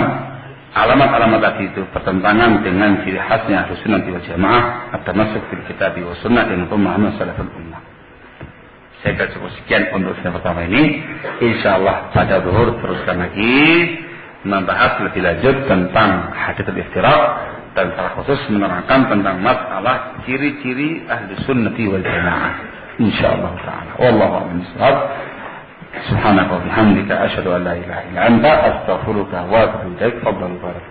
alamat-alamat tadi itu bertentangan dengan ciri khasnya Ahlussunnah wal Jamaah, at-tamassuk bil kitab wa sunnah dan pemahaman salaful ummah. Saya akan cukup sekian untuk yang pertama ini. Insyaallah pada zuhur teruskan lagi membahas lebih lanjut tentang hadits iftiraq dan secara khusus menerangkan tentang masalah ciri-ciri Ahlussunnah wal Jamaah. Insyaallah taala. Wallahu a'lam bishawab. Subhanaka wa bihamdika asyhadu an la ilaha illa anta astaghfiruka wa atubu ilaik. Fadhlu barak.